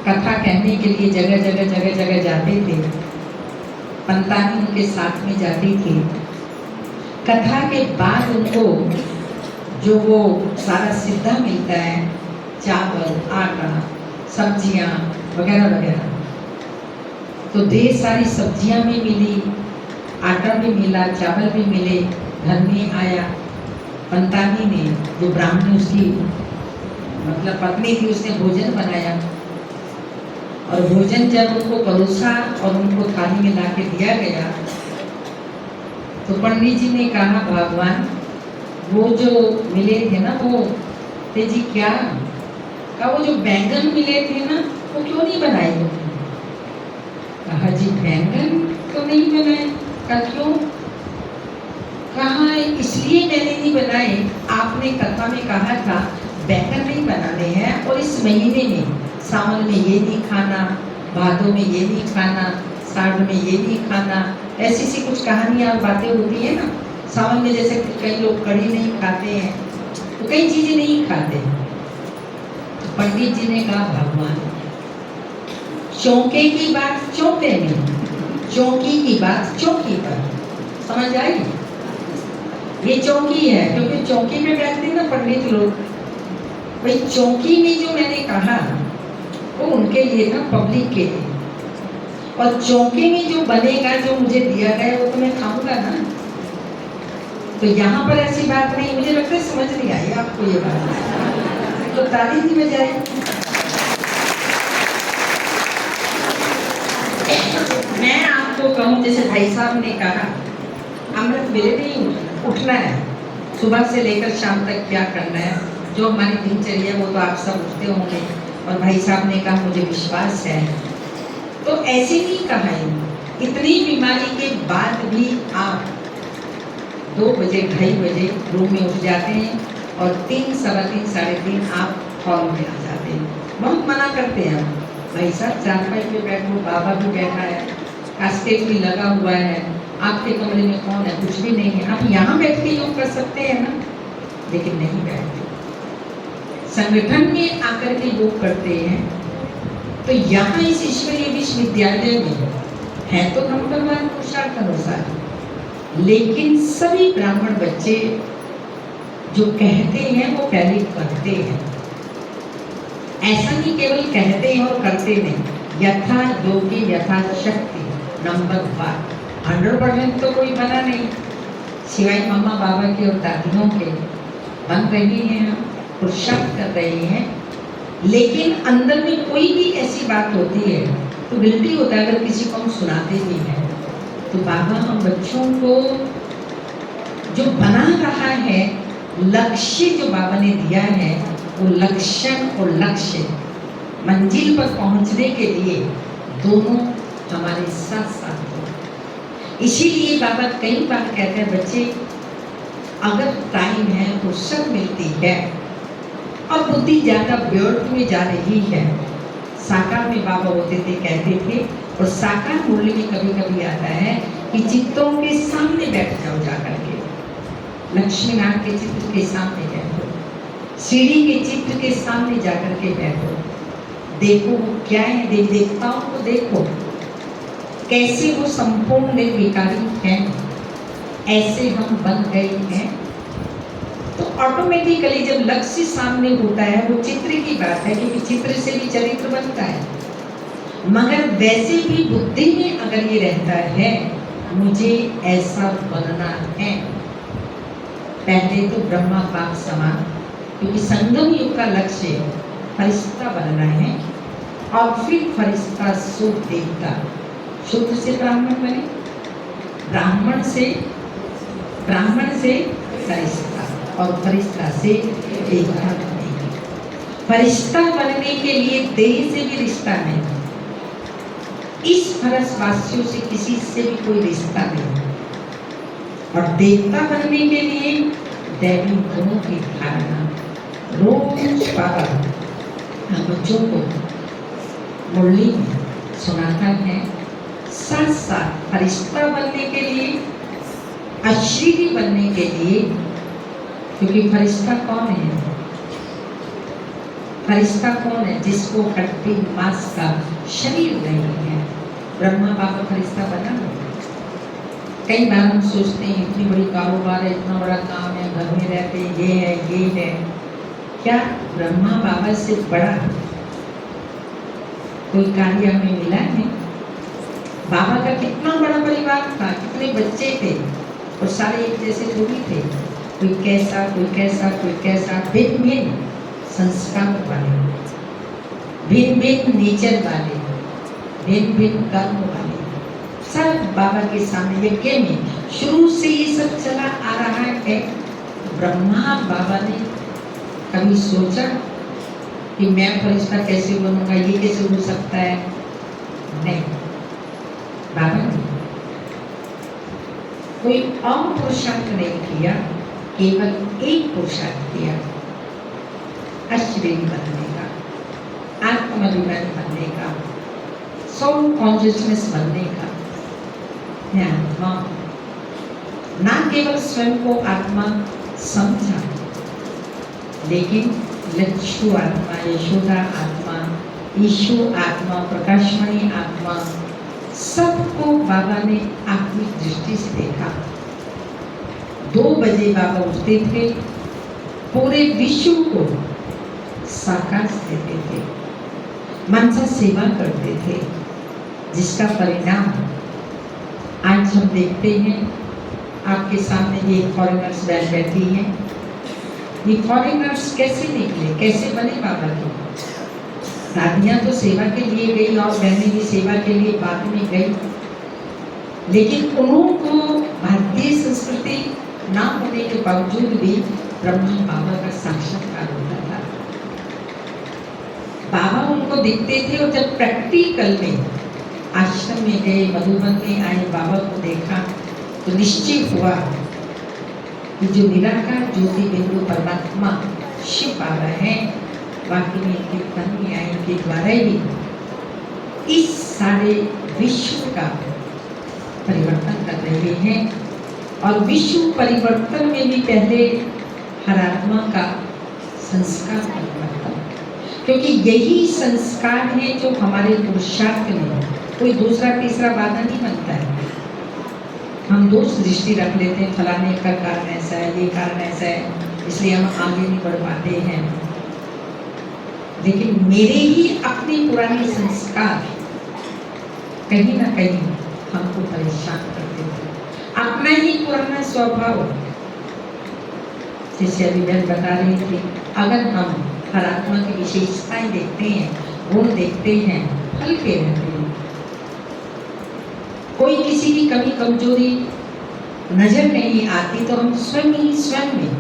कथा कहने के लिए जगह जगह जाते थे, पंतानी उनके साथ में जाती थी। कथा के बाद उनको जो वो सारा सिद्धा मिलता है, चावल, आटा, सब्जियां वगैरह वगैरह, तो ढेर सारी सब्जियां भी मिली, आटा भी मिला, चावल भी मिले। घर में आया, पंतानी ने, जो ब्राह्मण उसकी मतलब पत्नी थी, उसने भोजन बनाया, और भोजन जब उनको परोसा और उनको थाली में ला के दिया गया, तो पंडित जी ने कहा भगवान वो जो मिले थे ना, वो तेजी क्या कहा, वो जो बैंगन मिले थे ना, वो क्यों नहीं बनाए हो? कहा जी बैंगन तो नहीं बनाए। कहा क्यों? कहा इसलिए मैंने नहीं बनाए, आपने कथा में कहा था बैंगन नहीं बनाने हैं, और इस महीने में सावन में ये नहीं खाना, भादों में ये नहीं खाना, साढ़ में ये नहीं खाना, ऐसी सी कुछ कहानियाँ और बातें होती है ना। सावन में जैसे कई लोग कढ़ी नहीं खाते हैं, तो कई चीजें नहीं खाते। तो पंडित जी ने कहा भगवान चौके की बात चौके में, चौकी की बात चौकी पर, समझ आई? ये चौकी है, क्योंकि चौकी में बैठते हैं ना पंडित लोग। भाई चौकी में जो मैंने कहा वो उनके लिए था, पब्लिक के लिए। और चौकी में जो बनेगा, जो मुझे दिया गया, वो तो मैं खाऊंगा ना। तो यहाँ पर ऐसी बात नहीं, मुझे लगता है समझ नहीं आई आपको ये बात, तो ताली नहीं बजाई। मैं आपको कहूँ, जैसे भाई साहब ने कहा, अमृत वेले नहीं उठना है, सुबह से लेकर शाम तक क्या करना है, जो हमारी दिनचर्या वो तो आप सब उठते होंगे। और भाई साहब ने कहा मुझे विश्वास है, तो ऐसे नहीं कहा है। इतनी बीमारी के बाद भी आप 2 बजे 2:30 बजे रूम में उठ जाते हैं और 3, सवा 3, साढ़े 3 आप हॉल में आ जाते हैं। बहुत मना करते हैं हम, भाई साहब चारपाई पे बैठो, बाबा भी बैठा है, कास्केट भी लगा हुआ है, आपके कमरे में कौन है, कुछ भी नहीं है, आप यहाँ बैठ के योग कर सकते हैं ना, लेकिन नहीं बैठते। संगठन में आकर के योग करते हैं। तो यहाँ इस ईश्वरीय विश्वविद्यालय में है तो हम भगवान पुरुषार्थ अनुसार, लेकिन सभी ब्राह्मण बच्चे जो कहते हैं वो पहले करते हैं। ऐसा नहीं केवल कहते हैं और करते नहीं, यथा योगी यथा शक्ति नंबर 1। 100% तो कोई बना नहीं, सिवाय मम्मा बाबा के और दादियों के। बन रही हैं, पुरुषार्थ कर रहे हैं, लेकिन अंदर में कोई भी ऐसी बात होती है तो गिल्टी होता है अगर किसी को हम सुनाते भी हैं। तो बाबा हम बच्चों को जो बना रहा है, लक्ष्य जो बाबा ने दिया है, वो लक्षण और लक्ष्य मंजिल पर पहुंचने के लिए दोनों हमारे साथ साथ हो। इसीलिए बाबा कई बार कहते हैं, बच्चे अगर टाइम है, फुर्सत मिलती है और बुद्धि ज़्यादा व्यर्थ में जा रही है। साकार में बाबा होते थे, कहते थे, और साकार मुरली में कभी कभी आता है कि चित्तों के सामने बैठ जाओ, जाकर के लक्ष्मीनारायण के चित्र के सामने बैठो, सीढ़ी के चित्र के सामने जाकर के बैठो, देखो वो क्या है, देवी देवताओं को देखो कैसे वो संपूर्ण निर्विकारी हैं, ऐसे हम बन गए हैं। तो ऑटोमेटिकली जब लक्ष्य सामने होता है, वो चित्र की बात है, क्योंकि चित्र से भी चरित्र बनता है। मगर वैसे भी बुद्धि में अगर ये रहता है, मुझे ऐसा बनना है, पहले तो ब्रह्मा बाप समान, क्योंकि संगम युग का लक्ष्य फरिश्ता बनना है, और फिर फरिश्ता शुद्ध देवता, शुद्ध से ब्राह्मण बने, ब्राह्मण से फरिश्ता, और फरिश्ता से देवता बनेगी। फरिश्ता बनने के लिए देह से भी रिश्ता नहीं, इस फरसवासियों से किसी से भी कोई रिश्ता नहीं, और देवता बनने के लिए दैवी गुणों की धारणा। रोज बाबा हम बच्चों को मुरली में सुनाता है, साथ साथ फरिश्ता बनने के लिए, अश्रीरी बनने के लिए, क्योंकि फरिश्ता कौन है? फरिश्ता कौन है? जिसको हड्डी मांस का शरीर नहीं है। ब्रह्मा बाबा फरिश्ता बना। कई बार हम सोचते हैं इतनी बड़ी कारोबार है, इतना बड़ा काम है, घर में रहते ये है, क्या ब्रह्मा बाबा से बड़ा कोई कार्य हमें मिला है? बाबा का कितना बड़ा परिवार था, कितने बच्चे थे, और सारे एक जैसे थोड़ी थे, कोई कैसा कोई कैसा कोई कैसा, भिन्न भिन्न संस्कार वाले, भिन्न भिन्न नेचर वाले, भिन्न भिन्न कर्म वाले, सब बाबा के सामने यज्ञ में शुरू से ये सब चला आ रहा है। ब्रह्मा बाबा ने कभी सोचा कि मैं फरिश्ता कैसे बनूंगा, ये कैसे हो सकता है? नहीं, बाबा ने कोई और पुरुषार्थ नहीं किया, केवल एक पुरुषार्थ किया, अश्विनी बनने का, आत्माभिमानी बनने का, सोल कॉन्शियसनेस बनने का। आत्मा ना केवल स्वयं को आत्मा समझा, लेकिन लक्ष्य आत्मा, यशोदा आत्मा, ईशु आत्मा, प्रकाशमणि आत्मा, सबको बाबा ने आत्मिक दृष्टि से देखा। 2 बजे बाबा उठते थे, पूरे विश्व को साकाश देते थे, मनसा सेवा करते थे, जिसका परिणाम आज हम देखते हैं। आपके सामने ये फॉरेनर्स बैठी हैं। ये फॉरेनर्स कैसे निकले, कैसे बने बाबा के? दादियाँ तो सेवा के लिए गई और बहनें भी सेवा के लिए बाद में गई, लेकिन उनको भारतीय संस्कृति ना होने के बावजूद भी ब्रह्मा बाबा का साक्षात्कार होता था। बाबा उनको दिखते थे और जब प्रैक्टिकल में आश्रम में गए, मधुबन में आए, बाबा को देखा तो निश्चय हुआ कि जो निराकार ज्योति बिंदु परमात्मा शिव बाबा है, वाकई में इनके तन में आए, इनके द्वारा ही इस सारे विश्व का परिवर्तन कर रहे हैं। और विश्व परिवर्तन में भी पहले हर आत्मा का संस्कार परिवर्तन, क्योंकि यही संस्कार है जो हमारे पुरुषार्थ में कोई दूसरा तीसरा बाधा नहीं बनता है। हम दोष दृष्टि रख लेते हैं, फलाने का कारण ऐसा है, ये कारण ऐसा है, इसलिए हम आगे नहीं बढ़ पाते हैं। लेकिन मेरे ही अपने पुराने संस्कार कहीं ना कहीं हमको परेशान करते थे। अपना ही पुराना स्वभाव, जैसे अभी बहन बता रही थी, अगर हम हर आत्मा की विशेषताएं देखते हैं, गुण देखते हैं, हल्के रहते हैं, कोई किसी की कमी कमजोरी नजर नहीं आती, तो हम स्वयं ही स्वयं में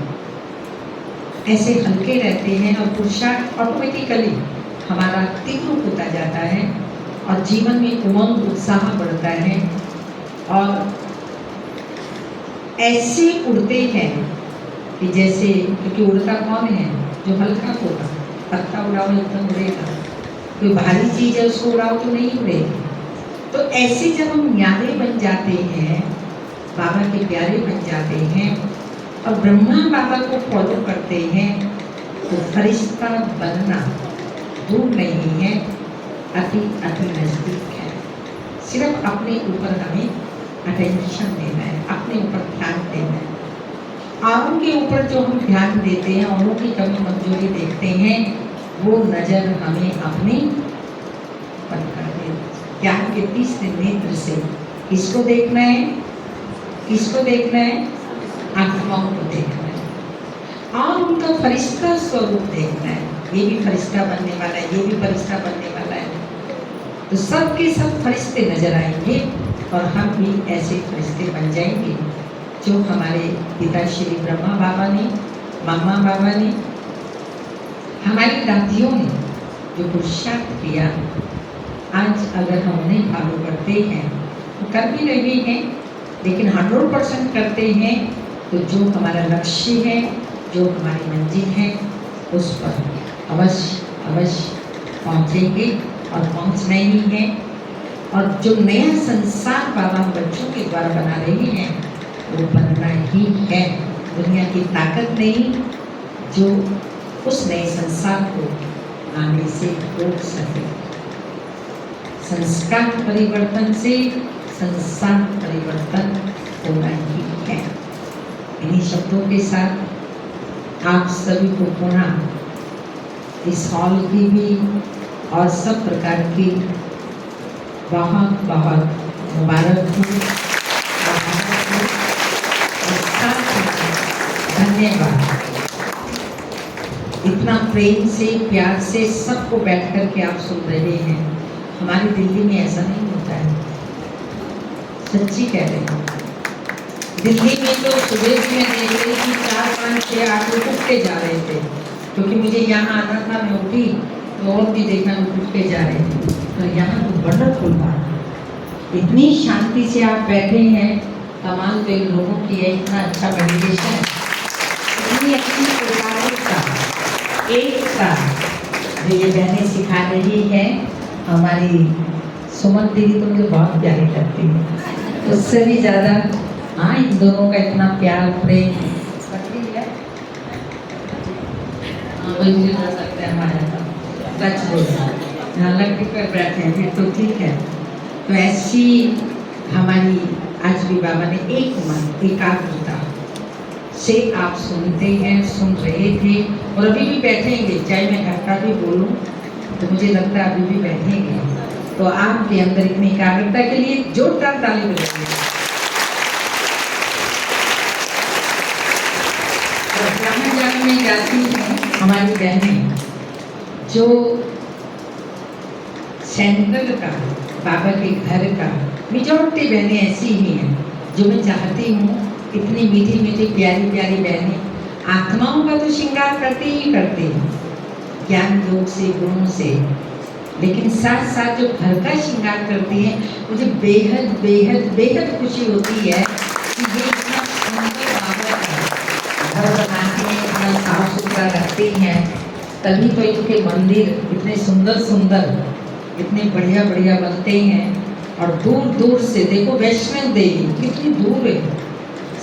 ऐसे हल्के रहते हैं और पुरुषार्थ ऑटोमेटिकली हमारा तीव्र होता जाता है और जीवन में उमंग उत्साह बढ़ता है। और ऐसे उड़ते हैं कि जैसे, क्योंकि उड़ता कौन है? जो हल्का होगा। पत्ता उड़ाओ एकदम उड़ेगा, कोई भारी चीज है उसको उड़ाओ तो नहीं उड़ेगी। तो ऐसे जब हम न्यारे बन जाते हैं, बाबा के प्यारे बन जाते हैं और ब्रह्मा बाबा को फॉलो करते हैं, तो फरिश्ता बनना दूर नहीं है, अति अति नजदीक है। सिर्फ अपने ऊपर हमें अटेंशन देना है, अपने ऊपर ध्यान देना है। औरों के ऊपर जो हम ध्यान देते हैं, औरों की कमी कमजोरी देखते हैं, वो नजर हमें अपने पर कर दे। ज्ञान के तीसरे नेत्र से किसको देखना है? किसको देखना है? आत्माओं को देखना है और उनका फरिश्ता स्वरूप देखना है। ये भी फरिश्ता बनने वाला है, ये भी फरिश्ता बनने वाला है, तो सब के सब फरिश्ते नजर आएंगे और हम भी ऐसे फरिश्ते बन जाएंगे जो हमारे पिता श्री ब्रह्मा बाबा ने, मामा बाबा ने, हमारी दादियों ने जो पुरुषार्थ किया, आज अगर हम उन्हें फॉलो करते हैं तो कर भी रहे हैं, लेकिन 100% करते हैं तो जो हमारा लक्ष्य है, जो हमारी मंजिल है, उस पर अवश्य अवश्य पहुँचेंगे और पहुँचना ही है। और जो नया संसार बाबा बच्चों के द्वारा बना रहे हैं, वो बनना ही है। दुनिया की ताकत नहीं जो उस नए संसार को आने से रोक सके। संस्कार परिवर्तन से संसार परिवर्तन होना ही है। इन्हीं शब्दों के साथ आप सभी को पुनः इस हॉल की भी और सब प्रकार की बहुत बहुत मुबारक हो, धन्यवाद। इतना प्रेम से, प्यार से सबको बैठ कर के आप सुन रहे हैं। हमारी दिल्ली में ऐसा नहीं होता है, सच्ची कह रहे हैं। दिल्ली में तो सुबह में देख रही थी 4, 5, 6 आदमी उठते जा रहे थे, क्योंकि मुझे यहाँ आना था, मैं उठी तो और भी देखा उठ के जा रहे थे। तो यहाँ तो वंडरफुल बात, इतनी शांति से आप बैठे हैं, कमाल तो इन लोगों की है, इतना अच्छा मेडिटेशन, इतनी अच्छी एकता जो ये बहनें सिखा रही है। हमारी सुमन दीदी तो मुझे बहुत प्यारी लगती है, उससे भी ज़्यादा। हाँ, इन दोनों का इतना प्यार प्रेम सकते हैं हमारे सच बोल, यहाँ लड़की पर बैठे हैं फिर तो ठीक है। तो ऐसी हमारी आज भी बाबा ने एक मन, एकाग्रता, से आप सुनते हैं, सुन रहे थे और अभी भी बैठेंगे। चाहे मैं घंटा भी बोलूं तो मुझे लगता है अभी भी बैठेंगे। तो आपके अंदर इतनी एकाग्रता के लिए जोरदार ताली बजाइए। जहाँ जहाँ में जाती हैं हमारी बहनें, जो सेंट्रल का, बाबा के घर का, मेजॉरिटी बहनें ऐसी ही हैं जो मैं चाहती हूँ। इतनी मीठी मीठी प्यारी प्यारी बहनें आत्माओं का तो श्रृंगार करते ही करते हैं ज्ञान योग से, गुणों से, लेकिन साथ साथ जो घर का श्रृंगार करती हैं, मुझे बेहद बेहद बेहद खुशी होती है कि ये इतना सुंदर बाबा का घर बनाते हैं, इतना साफ सुथरा रखते हैं, तभी तो इनके मंदिर इतने सुंदर सुंदर, इतने बढ़िया बढ़िया बनते हैं। और दूर दूर से देखो, वैष्णव देवी कितनी दूर है,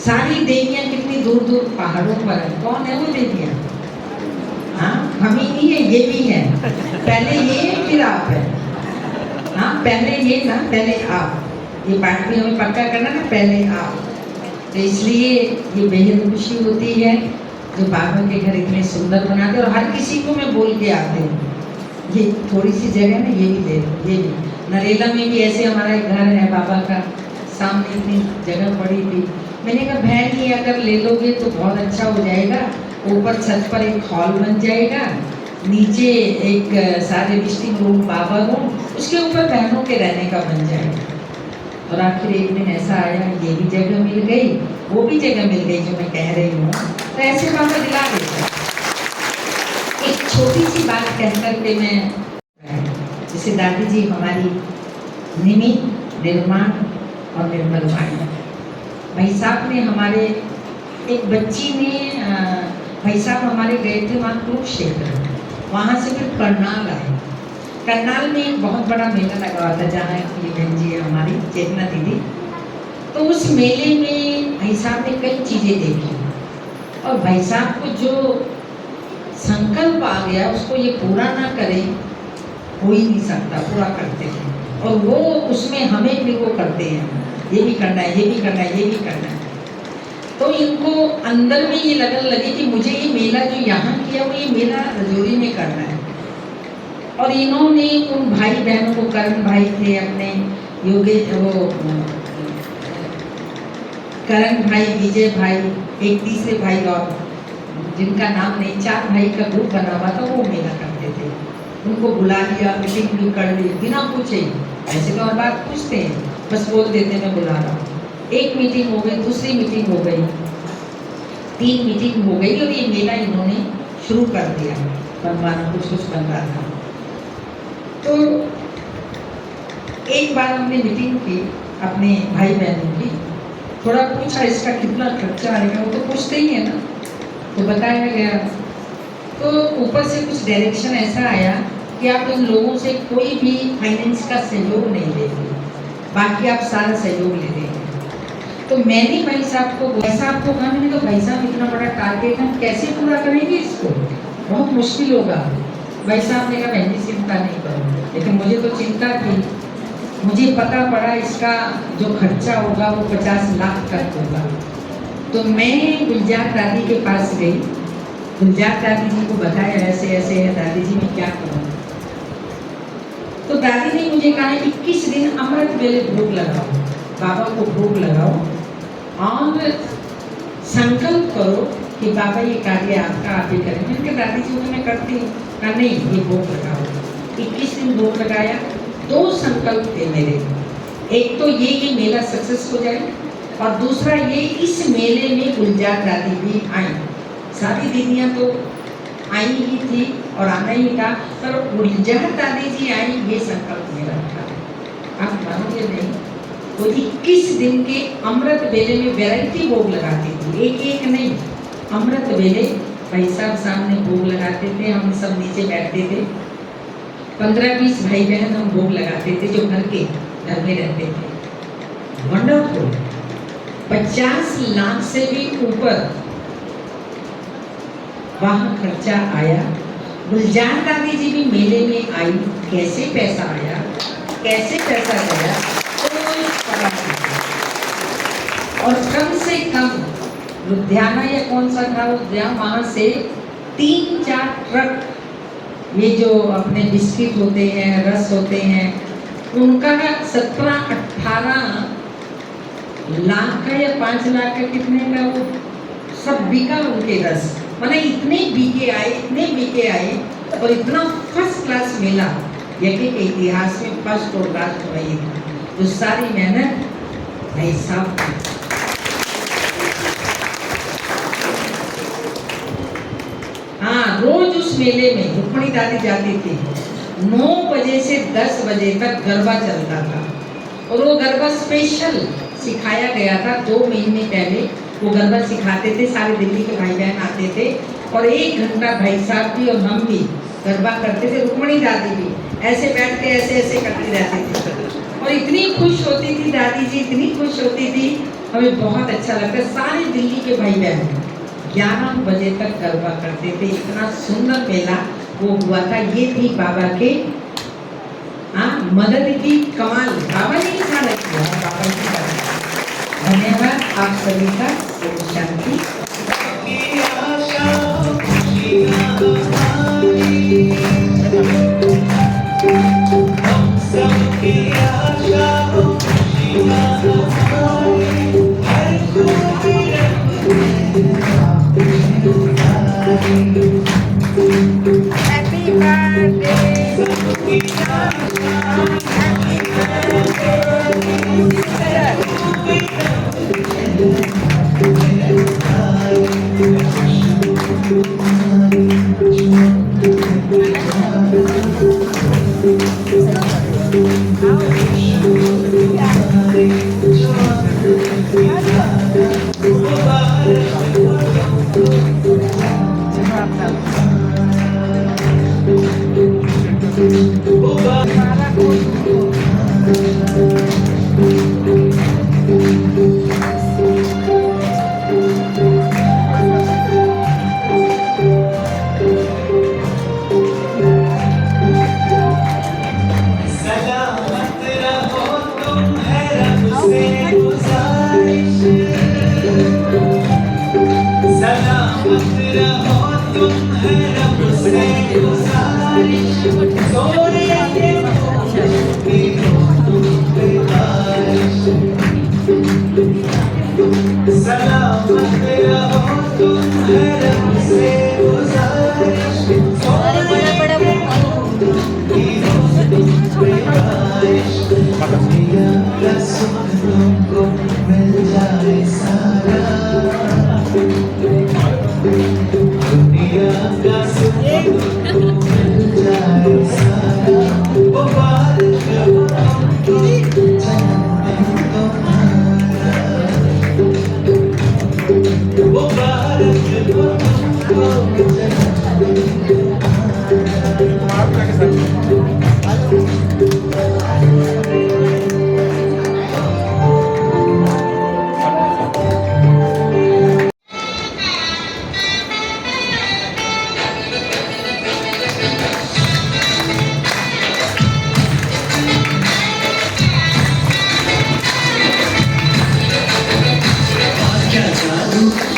सारी देवियाँ कितनी दूर दूर पहाड़ों पर है। कौन है वो देवियाँ? हाँ, हम ही नहीं है, ये भी है। पहले ये फिर आप है। हाँ, पहले ये ना, पहले आप। ये बात भी हमें पक्का करना ना, पहले आप। तो इसलिए ये बेहद खुशी होती है जो बाबा के घर इतने सुंदर बनाते। और हर किसी को मैं बोल के आते हूँ, ये थोड़ी सी जगह ना, ये भी ले लो, ये भी। नरेला में भी ऐसे हमारा एक घर है बाबा का, सामने इतनी जगह पड़ी थी। मैंने कहा बहन ये अगर ले लोगे तो बहुत अच्छा हो जाएगा। ऊपर छत पर एक हॉल बन जाएगा, नीचे एक सारे विजिटिंग रूम, बाबा रूम, उसके ऊपर बहनों के रहने का बन जाएगा। और आखिर एक दिन ऐसा आया, ये भी जगह मिल गई, वो भी जगह मिल गई जो मैं कह रही हूँ। तो ऐसे बाबा दिला देता। एक छोटी सी बात कह करके मैं, जैसे दादी जी हमारी निमित्त, निर्माण और निर्मल वाणी, भाई साहब ने हमारे, एक बच्ची ने, भाई साहब हमारे गए थे वहाँ कुरुक्षेत्र, वहाँ से फिर करनाल आए। करनाल में एक बहुत बड़ा मेला लगा हुआ था जहाँ ये बहन जी है हमारी चेतना दीदी। तो उस मेले में भाई साहब ने कई चीज़ें देखी और भाई साहब को जो संकल्प आ गया उसको ये पूरा ना करे, हो ही नहीं सकता, पूरा करते हैं। और वो उसमें हमें भी वो करते हैं, ये भी करना है, ये भी करना है, ये भी करना है। तो इनको अंदर में ये लगन लगी कि मुझे ये मेला जो यहाँ किया वो ये मेला रजौरी में करना है। और इन्होंने उन भाई बहनों को, करण भाई थे अपने, योगेश, वो करण भाई, विजय भाई, एक तीसरे भाई और जिनका नाम नहीं, 4 भाई का ग्रुप बना हुआ था, वो मेला करते थे। उनको बुला लिया, मीटिंग भी कर ली बिना पूछे। ऐसे तो हर बात पूछते हैं, बस बोल देते मैं बुला रहा हूँ। एक मीटिंग हो गई, दूसरी मीटिंग हो गई, 3 मीटिंग हो गई और ये मेला इन्होंने शुरू कर दिया बनवाना, कुछ बन रहा था। तो एक बार हमने मीटिंग की अपने भाई बहनों की, थोड़ा पूछा इसका कितना खर्चा आएगा, वो तो पूछते ही है ना, तो बताया गया। तो ऊपर से कुछ डायरेक्शन ऐसा आया कि आप इन लोगों से कोई भी फाइनेंस का सहयोग नहीं लेंगे, बाकी आप सारा सहयोग ले लेंगे। तो मैंने भाई साहब को कहा, मैंने कहा भाई साहब इतना बड़ा टारगेट हम कैसे पूरा करेंगे, इसको बहुत मुश्किल होगा। भाई साहब ने कहा बहन जी चिंता नहीं करो, लेकिन मुझे तो चिंता थी। मुझे पता पड़ा इसका जो खर्चा होगा वो 50 लाख तक होगा। तो मैं गुलजार दादी के पास गई, गुलजार दादी जी को बताया ऐसे ऐसे है, दादी जी मैं क्या करूँ। तो दादी ने मुझे कहा 21 दिन अमृत वेले भोग लगाओ, बाबा को भोग लगाओ और संकल्प करो कि बाबा ये कार्य आपका आप ही करें। मैंने कहा दादी जी को मैं करती हूँ। कहा नहीं, ये भोग लगाओ। 21 दिन भोग लगाया। 2 संकल्प थे मेरे, एक तो ये मेला सक्सेस हो जाए और दूसरा ये इस मेले में गुलजार दादी भी आई। सारी दीदियाँ तो आई ही थी और आना ही था, पर गुलजार दादी जी आई, ये संकल्प मेरा था। आप मानोगे नहीं, वो 21 दिन के अमृत वेले में वैरायटी भोग लगाती थी, एक एक नहीं, अमृत वेले भाई साहब सामने भोग लगाते थे, हम सब नीचे बैठते थे। 15-20 भाई बहन हम भोग लगाते थे जो घर में रहते थे। वंडरफुल। 50 लाख से भी ऊपर वहाँ खर्चा आया। गुलजार दादी जी भी मेले में आई, कैसे पैसा आया, कैसे पैसा गया, कोई पता नहीं। और कम से कम लुधियाना या कौन सा था उस गया, वहाँ से 3-4 ट्रक ये जो अपने बिस्किट होते हैं, रस होते हैं, उनका 17-18 लाख का या 5 लाख का कितने का वो सब बिका उनके रस। मैंने इतने बिके आए और इतना फर्स्ट क्लास मेला यज्ञ के इतिहास में फर्स्ट और लास्ट वही था। तो सारी मेहनत भाई साहब की। हाँ, रोज उस मेले में रुक्मणी दादी जाती थी। 9 बजे से 10 बजे तक गरबा चलता था और वो गरबा स्पेशल सिखाया गया था। 2 महीने पहले वो गरबा सिखाते थे, सारे दिल्ली के भाई बहन आते थे और 1 घंटा भाई साहब भी और हम भी गरबा करते थे। रुक्मणी दादी भी ऐसे बैठ के ऐसे ऐसे करती रहती थी और इतनी खुश होती थी दादी जी, इतनी खुश होती थी, हमें बहुत अच्छा लगता। सारे दिल्ली के भाई बहन 11 बजे तक गरबा करते थे। इतना सुंदर मेला वो हुआ था। ये थी बाबा के मदद की कमाल। बाबा ने सारा किया है, बाबा की मदद। धन्यवाद आप सभी का। शांति।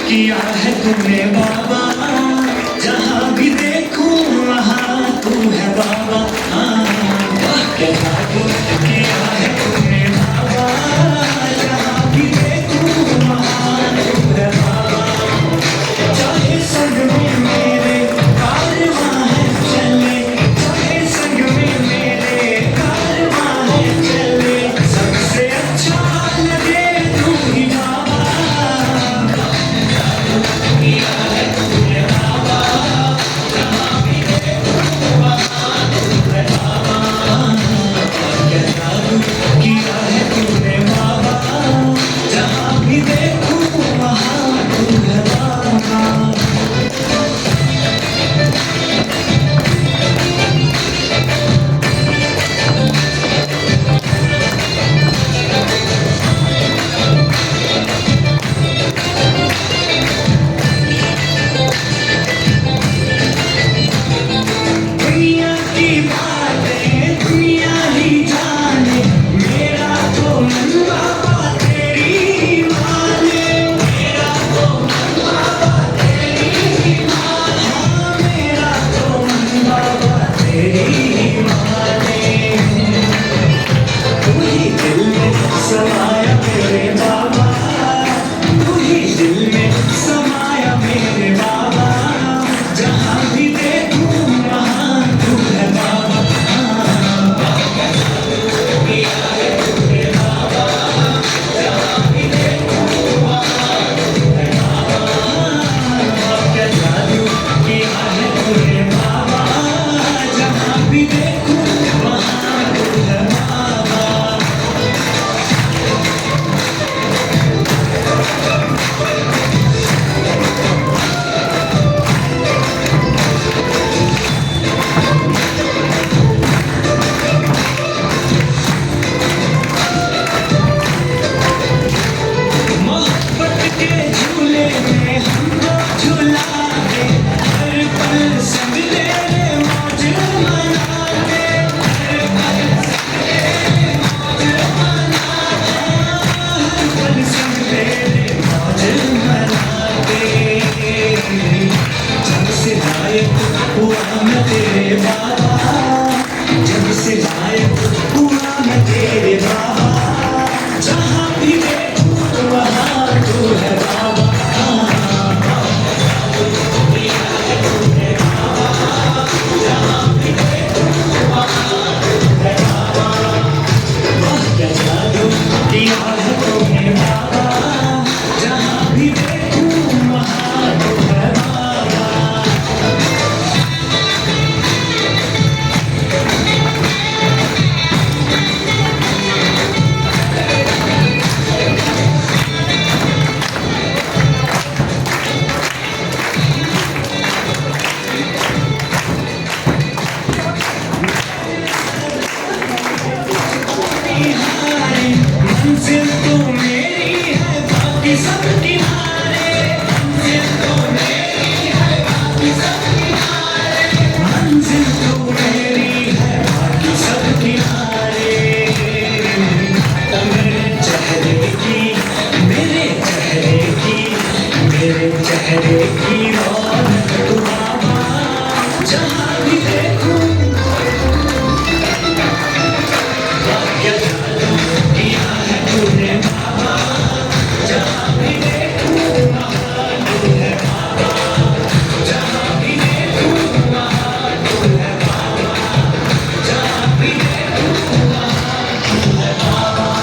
किया है तुमने बाबा, जहाँ भी देखूं वहाँ तू है बाबा। क्या जादू किया है तुमने बाबा, जहाँ भी देखूं वहाँ तू है बाबा। चाहे संग में मेरे कारवां है चले, चाहे संग में मेरे कारवां है चले, सबसे अच्छा लगे तू ही बाबा। लायक हुआ मैं तेरे बाबा, जब से लायक हुआ मैं तेरे बाबा, जहाँ भी देखूं वहाँ तू है बाबा। क्या जादू किया है तूने बाबा, जहाँ भी देखूं वहाँ तू है बाबा। मंजिल तो मेरी है बाकी सब किनारे, मंजिल तो मेरी है बाकी सब किनारे, मंजिल तो मेरी है बाकी सब किनारे। मेरे चेहरे की, मेरे चेहरे की, मेरे चेहरे की रौनक तू बाबा, जहाँ भी देखूं क्या जादू किया है तूने बाबा, जहाँ भी देखूं वहाँ तू है बाबा, जहाँ भी देखूं वहाँ तू है बाबा, जहाँ भी देखूं वहाँ तू है बाबा।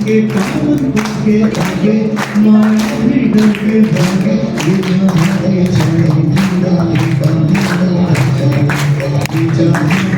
के पावन के आगे माया भी डर के भागे, ये जहाँ के जाए, ये जहाँ के